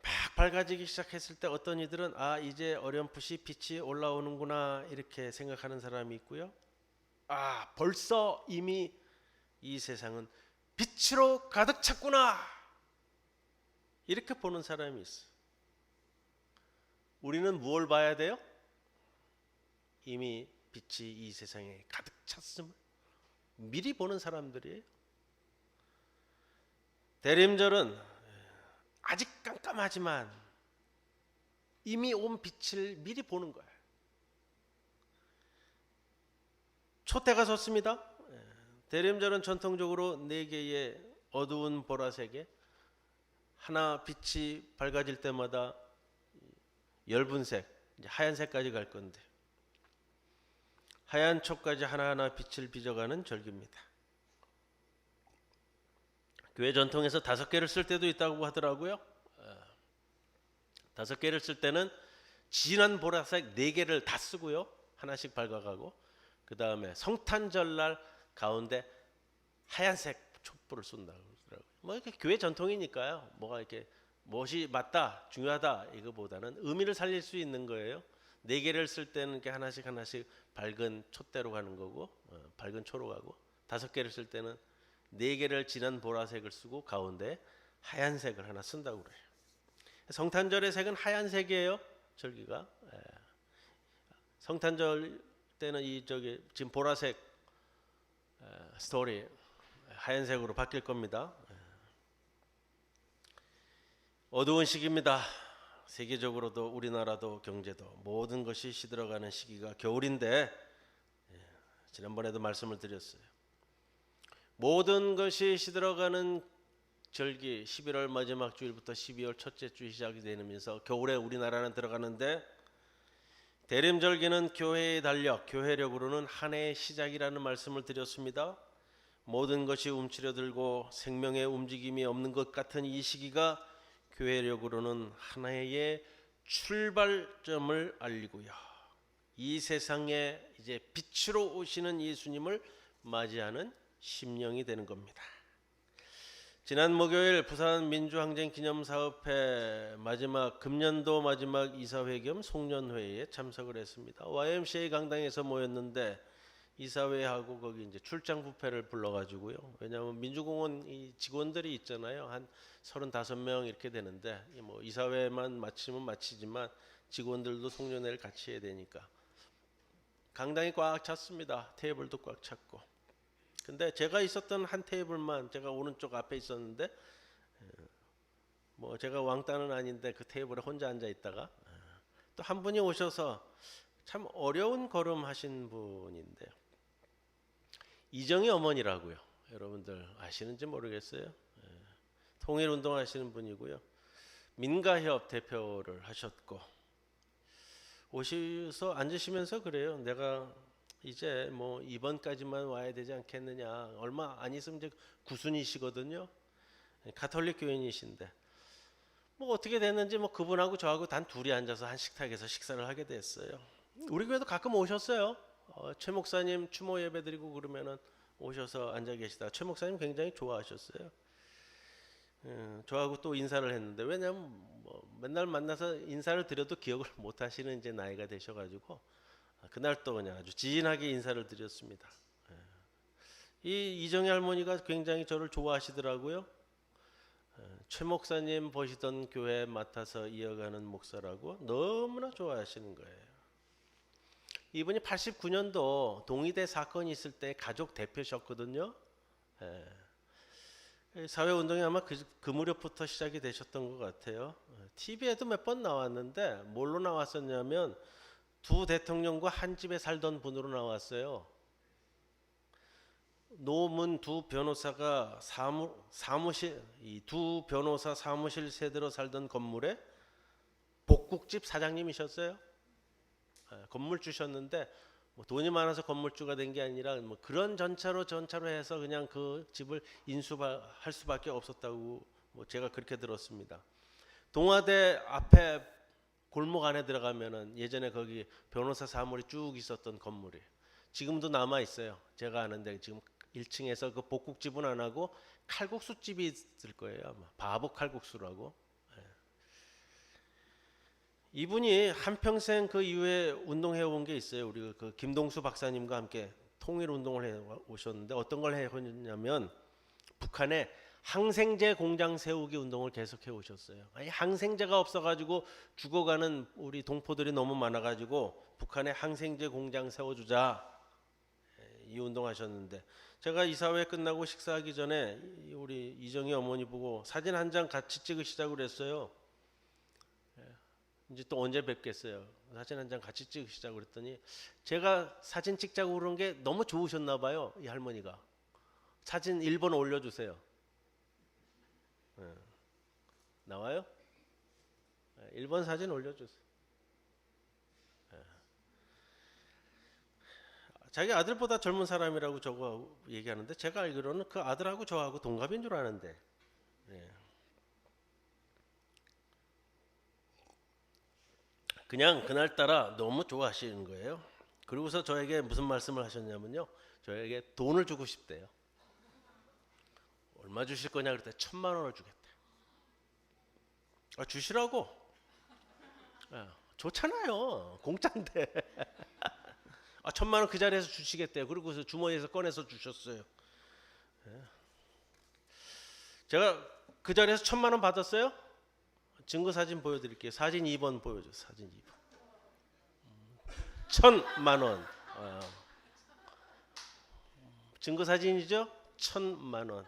막 밝아지기 시작했을 때 어떤 이들은 아 이제 어렴풋이 빛이 올라오는구나 이렇게 생각하는 사람이 있고요. 아 벌써 이미 이 세상은 빛으로 가득 찼구나 이렇게 보는 사람이 있어. 우리는 무엇을 봐야 돼요? 이미 빛이 이 세상에 가득 찼음을 미리 보는 사람들이에요. 대림절은 아직 깜깜하지만 이미 온 빛을 미리 보는 거예요. 초대가 섰습니다. 대림절은 전통적으로 4개의 어두운 보라색에 하나 빛이 밝아질 때마다 열분색, 하얀색까지 갈 건데 하얀 촉까지 하나하나 빛을 빚어가는 절기입니다. 교회 전통에서 5개를 쓸 때도 있다고 하더라고요. 5개를 쓸 때는 진한 보라색 4개를 다 쓰고요. 하나씩 밝아가고 그 다음에 성탄절날 가운데 하얀색 촛불을 쏜다고 그러더라고요. 뭐 이렇게 교회 전통이니까요. 뭐가 이렇게 무엇이 맞다, 중요하다 이거보다는 의미를 살릴 수 있는 거예요. 4개를 쓸 때는 이렇게 하나씩 밝은 촛대로 가는 거고, 밝은 초로 가고, 5개를 쓸 때는 4개를 진한 보라색을 쓰고 가운데 하얀색을 하나 쓴다고 그래요. 성탄절의 색은 하얀색이에요. 절기가. 성탄절 때는 지금 보라색 스토리 하얀색으로 바뀔 겁니다. 어두운 시기입니다. 세계적으로도 우리나라도 경제도 모든 것이 시들어가는 시기가 겨울인데 지난번에도 말씀을 드렸어요. 모든 것이 시들어가는 절기 11월 마지막 주일부터 12월 첫째 주 시작이 되면서 겨울에 우리나라는 들어가는데 대림절기는 교회의 달력, 교회력으로는 한 해의 시작이라는 말씀을 드렸습니다. 모든 것이 움츠려들고 생명의 움직임이 없는 것 같은 이 시기가 교회력으로는 한 해의 출발점을 알리고요. 이 세상에 이제 빛으로 오시는 예수님을 맞이하는 심령이 되는 겁니다. 지난 목요일 부산 민주항쟁기념사업회 마지막 금년도 마지막 이사회 겸 송년회에 참석을 했습니다. YMCA 강당에서 모였는데 이사회하고 거기 이제 출장 뷔페를 불러가지고요. 왜냐하면 민주공원 이 직원들이 있잖아요. 한 35명 이렇게 되는데 뭐 이사회만 마치면 마치지만 직원들도 송년회를 같이 해야 되니까 강당이 꽉 찼습니다. 테이블도 꽉 찼고. 근데 제가 있었던 한 테이블만 제가 오른쪽 앞에 있었는데 뭐 제가 왕따는 아닌데 그 테이블에 혼자 앉아 있다가 또 한 분이 오셔서 참 어려운 걸음 하신 분인데요. 이정희 어머니라고요. 여러분들 아시는지 모르겠어요. 통일운동 하시는 분이고요. 민가협 대표를 하셨고 오셔서 앉으시면서 그래요. 내가 이제 뭐 이번까지만 와야 되지 않겠느냐. 얼마 안 있으면 이제 구순이시거든요. 가톨릭 교인이신데 뭐 어떻게 됐는지 뭐 그분하고 저하고 단 둘이 앉아서 한 식탁에서 식사를 하게 됐어요. 우리 교회도 가끔 오셨어요. 최 목사님 추모 예배 드리고 그러면은 오셔서 앉아 계시다가 최 목사님 굉장히 좋아하셨어요. 저하고 또 인사를 했는데 왜냐면 뭐 맨날 만나서 인사를 드려도 기억을 못 하시는 이제 나이가 되셔가지고 그날 또 그냥 아주 지인하게 인사를 드렸습니다. 이 이정희 할머니가 굉장히 저를 좋아하시더라고요. 최 목사님 보시던 교회 맡아서 이어가는 목사라고 너무나 좋아하시는 거예요. 이분이 89년도 동의대 사건이 있을 때 가족 대표셨거든요. 사회운동이 아마 그 무렵부터 시작이 되셨던 것 같아요. TV에도 몇 번 나왔는데 뭘로 나왔었냐면 두 대통령과 한 집에 살던 분으로 나왔어요. 노문 두 변호사가 사무실 이 두 변호사 사무실 세대로 살던 건물에 복국집 사장님이셨어요. 건물 주셨는데 뭐 돈이 많아서 건물주가 된 게 아니라 뭐 그런 전차로 해서 그냥 그 집을 인수할 수밖에 없었다고 뭐 제가 그렇게 들었습니다. 동아대 앞에 골목 안에 들어가면은 예전에 거기 변호사 사무실이 쭉 있었던 건물이 지금도 남아 있어요. 제가 아는데 지금 1층에서 그 복국집은 안 하고 칼국수집이 있을 거예요. 아마 바보 칼국수라고. 이분이 한평생 그 이후에 운동해 온 게 있어요. 우리 그 김동수 박사님과 함께 통일 운동을 해 오셨는데 어떤 걸 해 오셨냐면 북한에 항생제 공장 세우기 운동을 계속해 오셨어요. 아니, 항생제가 없어가지고 죽어가는 우리 동포들이 너무 많아가지고 북한에 항생제 공장 세워주자 이 운동하셨는데 제가 이사회 끝나고 식사하기 전에 우리 이정희 어머니 보고 사진 한 장 같이 찍으시자고 그랬어요. 이제 또 언제 뵙겠어요. 사진 한 장 같이 찍으시자고 그랬더니 제가 사진 찍자고 그런 게 너무 좋으셨나 봐요. 이 할머니가 사진 1번 올려주세요. 나와요? 1번 사진 올려주세요. 자기 아들보다 젊은 사람이라고 저거 얘기하는데 제가 알기로는 그 아들하고 저하고 동갑인 줄 아는데 그냥 그날따라 너무 좋아하시는 거예요. 그리고서 저에게 무슨 말씀을 하셨냐면요. 저에게 돈을 주고 싶대요. 얼마 주실 거냐 그랬더니 1,000만 원을 주겠대. 주시라고. 좋잖아요. 공짜인데. 1,000만 원 그 자리에서 주시겠대요. 그리고서 주머니에서 꺼내서 주셨어요. 제가 그 자리에서 1,000만 원 받았어요. 증거 사진 보여드릴게요. 사진 2번 보여줘. 사진 2번. 1,000만 원. 증거 사진이죠? 1,000만 원.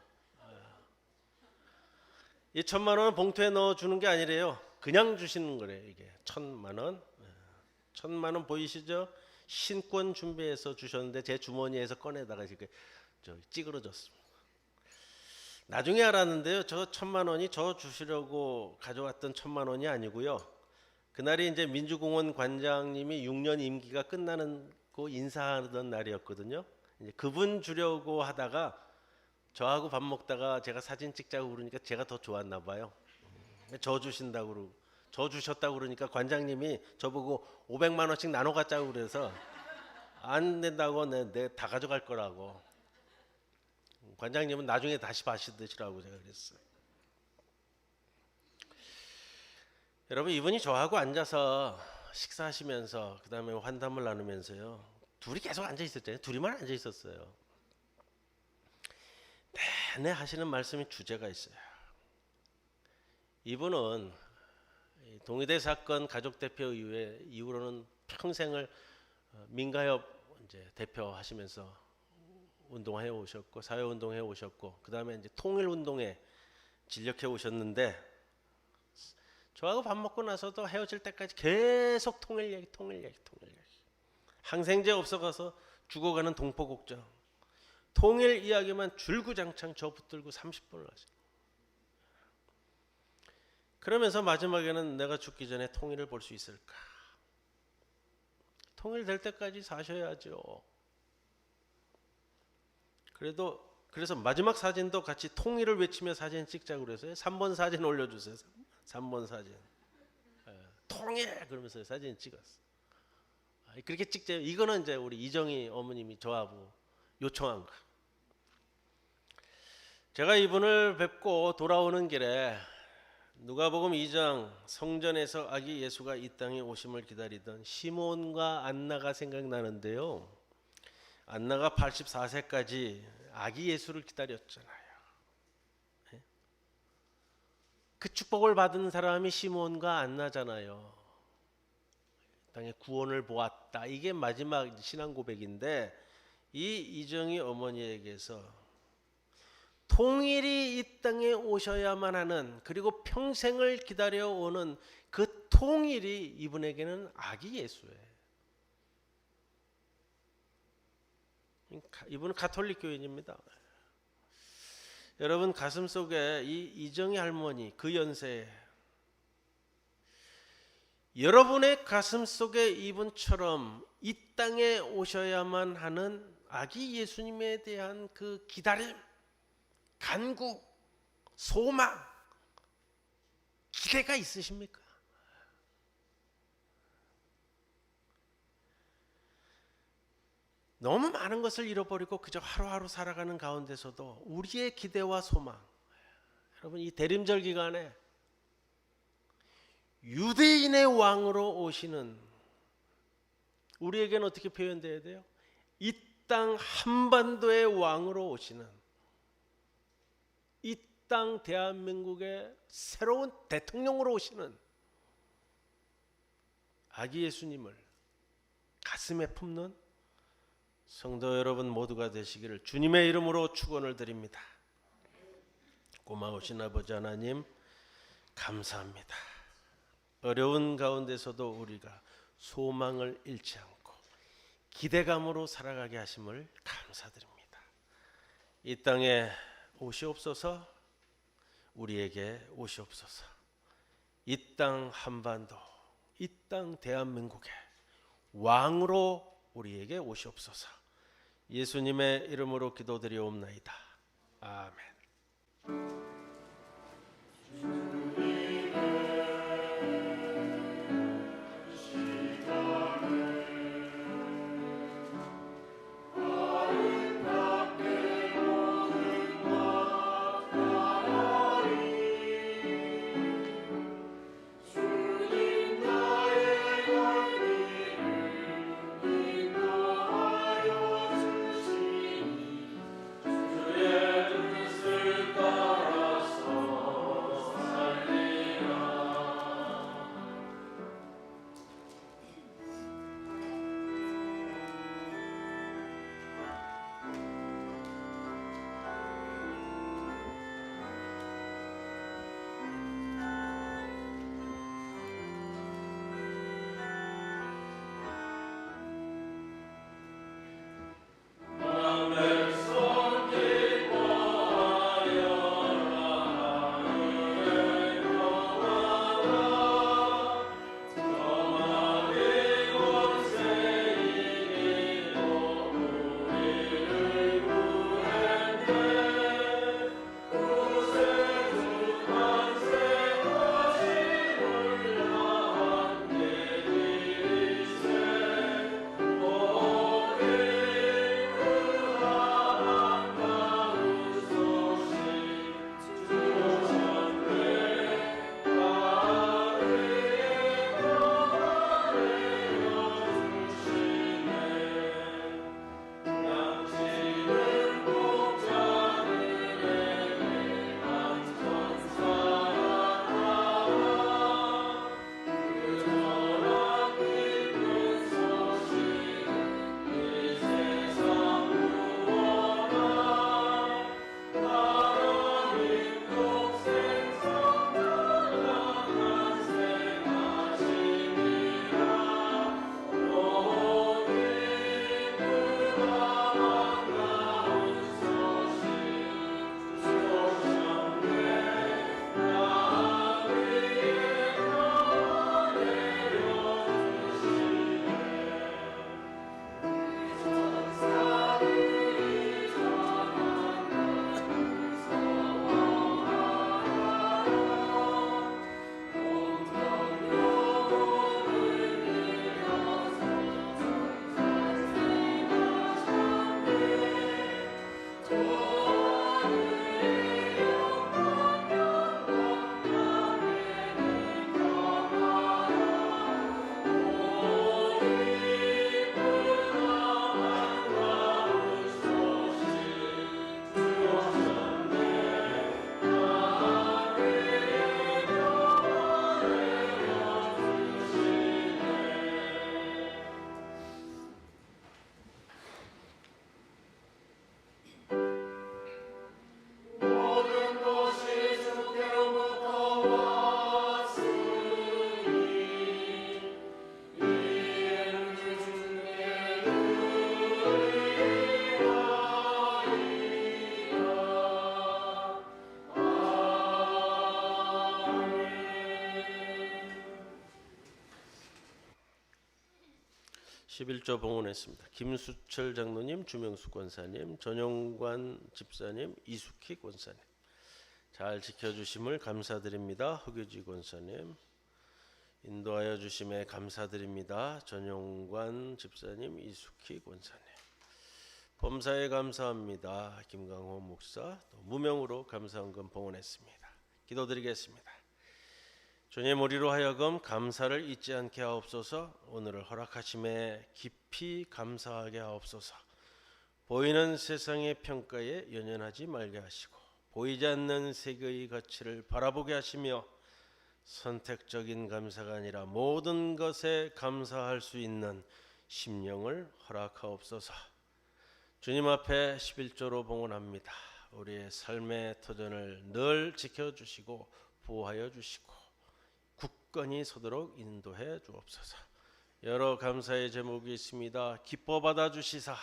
이 1,000만 원은 봉투에 넣어 주는 게 아니래요. 그냥 주시는 거래요. 이게 1,000만 원. 1,000만 원 보이시죠? 신권 준비해서 주셨는데 제 주머니에서 꺼내다가 지금 찌그러졌습니다. 나중에 알았는데요, 저 1,000만 원이 저 주시려고 가져왔던 1,000만 원이 아니고요. 그날이 이제 민주공원 관장님이 6년 임기가 끝나는 거 인사하던 날이었거든요. 이제 그분 주려고 하다가 저하고 밥 먹다가 제가 사진 찍자고 그러니까 제가 더 좋았나 봐요. 저 주셨다고 그러니까 관장님이 저보고 500만 원씩 나눠 갖자고 그래서 안 된다고 내 다 가져갈 거라고. 관장님은 나중에 다시 받으시라고 제가 그랬어요. 여러분, 이분이 저하고 앉아서 식사하시면서 그다음에 환담을 나누면서요, 둘이 계속 앉아 있었잖아요. 둘이만 앉아 있었어요. 내내 하시는 말씀이 주제가 있어요. 이분은 동의대 사건 가족대표 이후로는 평생을 민가협 이제 대표하시면서 운동해 오셨고 사회운동해 오셨고 그다음에 이제 통일운동에 진력해 오셨는데 저하고 밥 먹고 나서도 헤어질 때까지 계속 통일 얘기. 항생제 없어가서 죽어가는 동포국정. 통일 이야기만 줄구장창 저 붙들고 30분을 하죠. 그러면서 마지막에는 내가 죽기 전에 통일을 볼 수 있을까? 통일될 때까지 사셔야죠. 그래서 마지막 사진도 같이 통일을 외치며 사진 찍자고 그래서요. 3번 사진 올려주세요. 3번 사진. 통일 그러면서 사진 찍었어. 그렇게 찍자요. 이거는 이제 우리 이정희 어머님이 저하고 요청한 거. 제가 이분을 뵙고 돌아오는 길에 누가복음 2장 성전에서 아기 예수가 이 땅에 오심을 기다리던 시몬과 안나가 생각나는데요. 안나가 84세까지 아기 예수를 기다렸잖아요. 그 축복을 받은 사람이 시몬과 안나잖아요. 땅에 구원을 보았다. 이게 마지막 신앙 고백인데 이 이정희 어머니에게서 통일이 이 땅에 오셔야만 하는, 그리고 평생을 기다려오는 그 통일이 이분에게는 아기 예수예요. 이분은 가톨릭 교인입니다. 여러분 가슴 속에 이 이정희 할머니 그 연세에 여러분의 가슴 속에 이분처럼 이 땅에 오셔야만 하는 아기 예수님에 대한 그 기다림, 간구, 소망, 기대가 있으십니까? 너무 많은 것을 잃어버리고 그저 하루하루 살아가는 가운데서도 우리의 기대와 소망, 여러분 이 대림절 기간에 유대인의 왕으로 오시는, 우리에게는 어떻게 표현돼야 돼요? 이 땅 한반도의 왕으로 오시는, 이 땅 대한민국의 새로운 대통령으로 오시는 아기 예수님을 가슴에 품는 성도 여러분 모두가 되시기를 주님의 이름으로 축원을 드립니다. 고마우신 아버지 하나님 감사합니다. 어려운 가운데서도 우리가 소망을 잃지 않고 기대감으로 살아가게 하심을 감사드립니다. 이 땅에 오시옵소서, 우리에게 오시옵소서. 이 땅 한반도, 이 땅 대한민국의 왕으로 우리에게 오시옵소서. 예수님의 이름으로 기도드리옵나이다. 아멘. 11조 봉헌했습니다. 김수철 장로님, 주명수 권사님, 전용관 집사님, 이숙희 권사님 잘 지켜주심을 감사드립니다. 허규지 권사님 인도하여 주심에 감사드립니다. 전용관 집사님, 이숙희 권사님 범사에 감사합니다. 김강호 목사 또 무명으로 감사헌금 봉헌했습니다. 기도드리겠습니다. 주님 우리로 하여금 감사를 잊지 않게 하옵소서. 오늘을 허락하심에 깊이 감사하게 하옵소서. 보이는 세상의 평가에 연연하지 말게 하시고 보이지 않는 세계의 가치를 바라보게 하시며 선택적인 감사가 아니라 모든 것에 감사할 수 있는 심령을 허락하옵소서. 주님 앞에 11조로 봉헌합니다. 우리의 삶의 터전을 늘 지켜주시고 보호하여 주시고 굳건히 서도록 인도해 주옵소서. 여러 감사의 제목이 있습니다. 기뻐 받아 주시사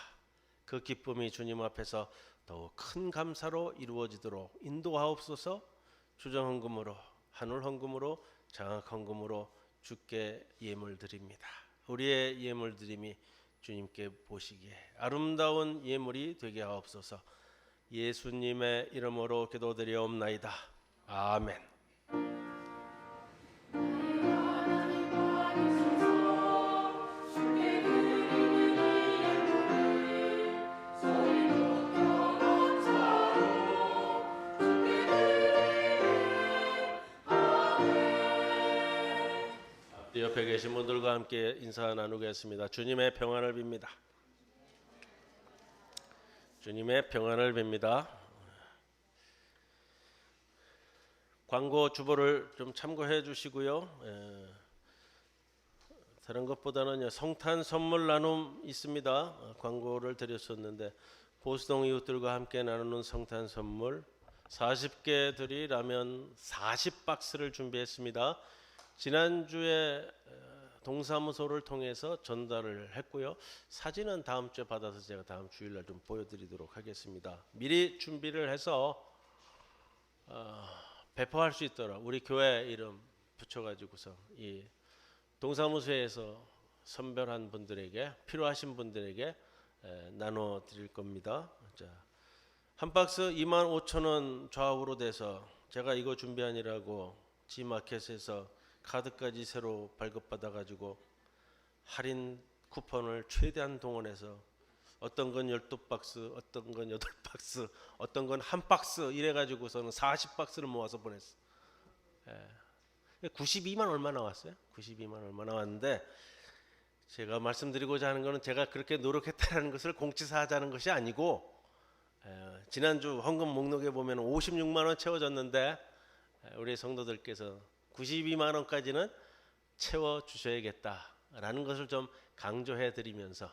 그 기쁨이 주님 앞에서 더욱 큰 감사로 이루어지도록 인도하옵소서. 주정헌금으로 한울헌금으로 장학헌금으로 주께 예물 드립니다. 우리의 예물 드림이 주님께 보시기에 아름다운 예물이 되게 하옵소서. 예수님의 이름으로 기도드리옵나이다. 아멘. 옆에 계신 분들과 함께 인사 나누겠습니다. 주님의 평안을 빕니다. 주님의 평안을 빕니다. 광고 주보를 좀 참고해 주시고요. 다른 것보다는 성탄 선물 나눔 있습니다. 광고를 드렸었는데 보수동 이웃들과 함께 나누는 성탄 선물 40개 드리라면 40박스를 준비했습니다. 지난주에 동사무소를 통해서 전달을 했고요. 사진은 다음 주에 받아서 제가 다음 주일날 좀 보여드리도록 하겠습니다. 미리 준비를 해서 배포할 수 있도록 우리 교회 이름 붙여가지고서 이 동사무소에서 선별한 분들에게 필요하신 분들에게 나눠 드릴 겁니다. 자, 한 박스 25,000원 좌우로 돼서 제가 이거 준비하느라고 G마켓에서 카드까지 새로 발급받아 가지고 할인 쿠폰을 최대한 동원해서 어떤 건 12박스, 어떤 건 8박스, 어떤 건 한 박스 이래 가지고서는 40박스를 모아서 보냈어. 92만 얼마 나왔어요? 92만 얼마 나왔는데 제가 말씀드리고자 하는 거는 제가 그렇게 노력했다는 것을 공치사하자는 것이 아니고 지난주 헌금 목록에 보면 56만 원 채워졌는데 우리 성도들께서 92만 원까지는 채워 주셔야겠다라는 것을 좀 강조해 드리면서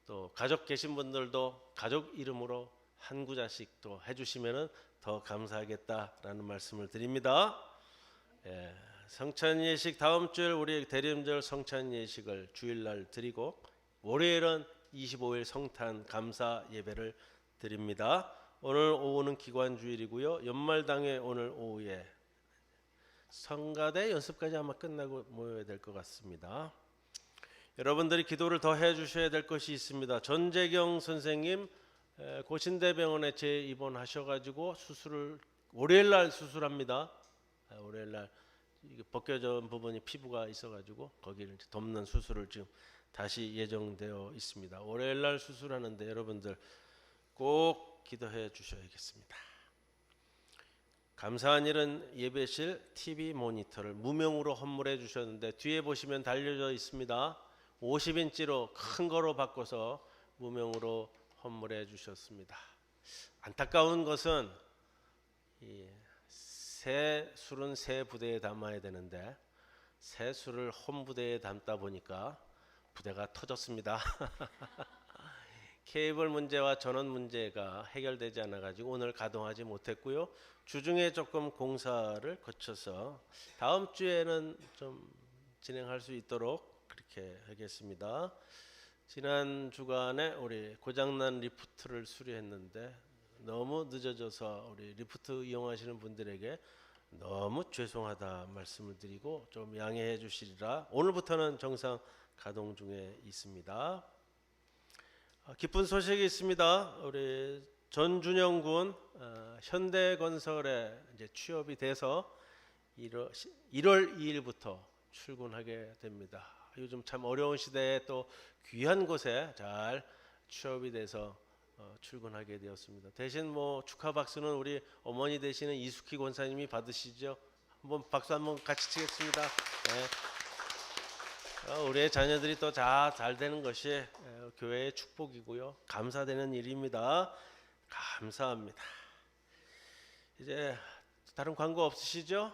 또 가족 계신 분들도 가족 이름으로 한 구자씩 또 해주시면은 더 감사하겠다라는 말씀을 드립니다. 성찬 예식 다음 주일 우리 대림절 성찬 예식을 주일날 드리고 월요일은 25일 성탄 감사 예배를 드립니다. 오늘 오후는 기관주일이고요. 연말당회 오늘 오후에 성가대 연습까지 아마 끝나고 모여야 될 것 같습니다. 여러분들이 기도를 더 해주셔야 될 것이 있습니다. 전재경 선생님 고신대병원에 재입원하셔가지고 수술을 월요일날 수술합니다. 월요일날 벗겨진 부분이 피부가 있어가지고 거기를 덮는 수술을 지금 다시 예정되어 있습니다. 월요일날 수술하는데 여러분들 꼭 기도해 주셔야겠습니다. 감사한 일은 예배실 TV 모니터를 무명으로 헌물해 주셨는데 뒤에 보시면 달려져 있습니다. 50인치로 큰 거로 바꿔서 무명으로 헌물해 주셨습니다. 안타까운 것은 새 술은 새 부대에 담아야 되는데 새 술을 홈부대에 담다 보니까 부대가 터졌습니다. 케이블 문제와 전원 문제가 해결되지 않아 가지고 오늘 가동하지 못했고요. 주중에 조금 공사를 거쳐서 다음 주에는 좀 진행할 수 있도록 그렇게 하겠습니다. 지난 주간에 우리 고장난 리프트를 수리했는데 너무 늦어져서 우리 리프트 이용하시는 분들에게 너무 죄송하다 말씀을 드리고 좀 양해해 주시리라 오늘부터는 정상 가동 중에 있습니다. 기쁜 소식이 있습니다. 우리 전준영 군 현대건설에 이제 취업이 돼서 1월 2일부터 출근하게 됩니다. 요즘 참 어려운 시대에 또 귀한 곳에 잘 취업이 돼서 출근하게 되었습니다. 대신 뭐 축하 박수는 우리 어머니 되시는 이숙희 권사님이 받으시죠. 한번 박수 한번 같이 치겠습니다. 네. 우리의 자녀들이 또 잘 되는 것이 교회의 축복이고요. 감사되는 일입니다. 감사합니다. 이제 다른 광고 없으시죠?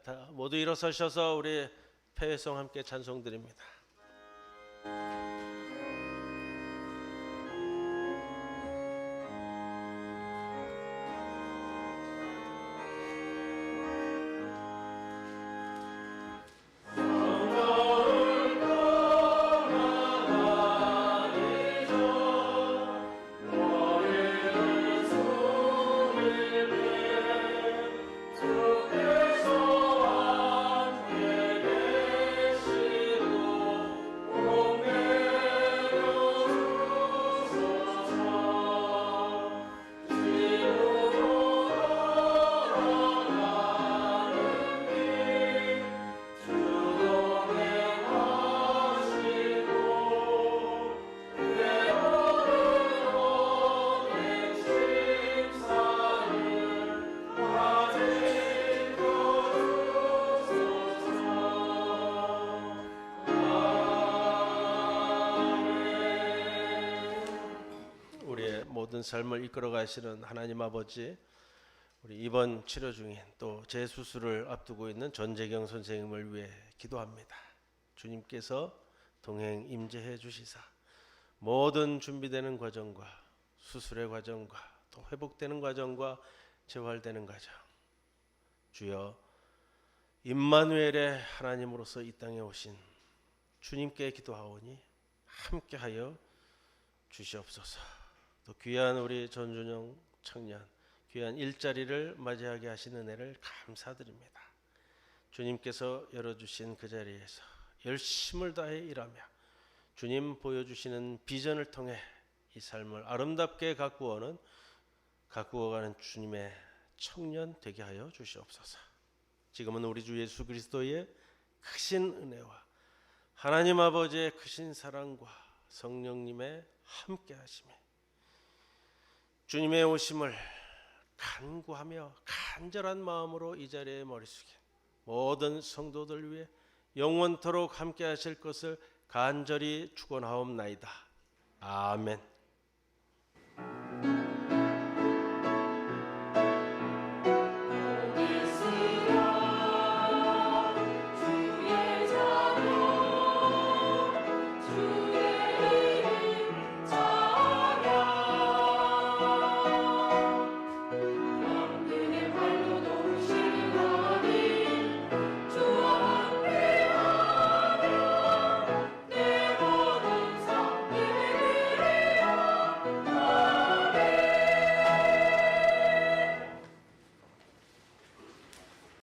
다 모두 일어서셔서 우리 폐회성 함께 찬송 드립니다. 모든 삶을 이끌어 가시는 하나님 아버지, 우리 이번 치료 중인 또 재수술을 앞두고 있는 전재경 선생님을 위해 기도합니다. 주님께서 동행 임재해 주시사 모든 준비되는 과정과 수술의 과정과 또 회복되는 과정과 재활되는 과정, 주여 임마누엘의 하나님으로서 이 땅에 오신 주님께 기도하오니 함께하여 주시옵소서. 또 귀한 우리 전준영 청년 귀한 일자리를 맞이하게 하신 은혜를 감사드립니다. 주님께서 열어주신 그 자리에서 열심을 다해 일하며 주님 보여주시는 비전을 통해 이 삶을 아름답게 가꾸어가는 주님의 청년 되게 하여 주시옵소서. 지금은 우리 주 예수 그리스도의 크신 은혜와 하나님 아버지의 크신 사랑과 성령님의 함께 하심이 주님의 오심을 간구하며 간절한 마음으로 이 자리에 머리 숙인 모든 성도들 위해 영원토록 함께 하실 것을 간절히 축원하옵나이다. 아멘.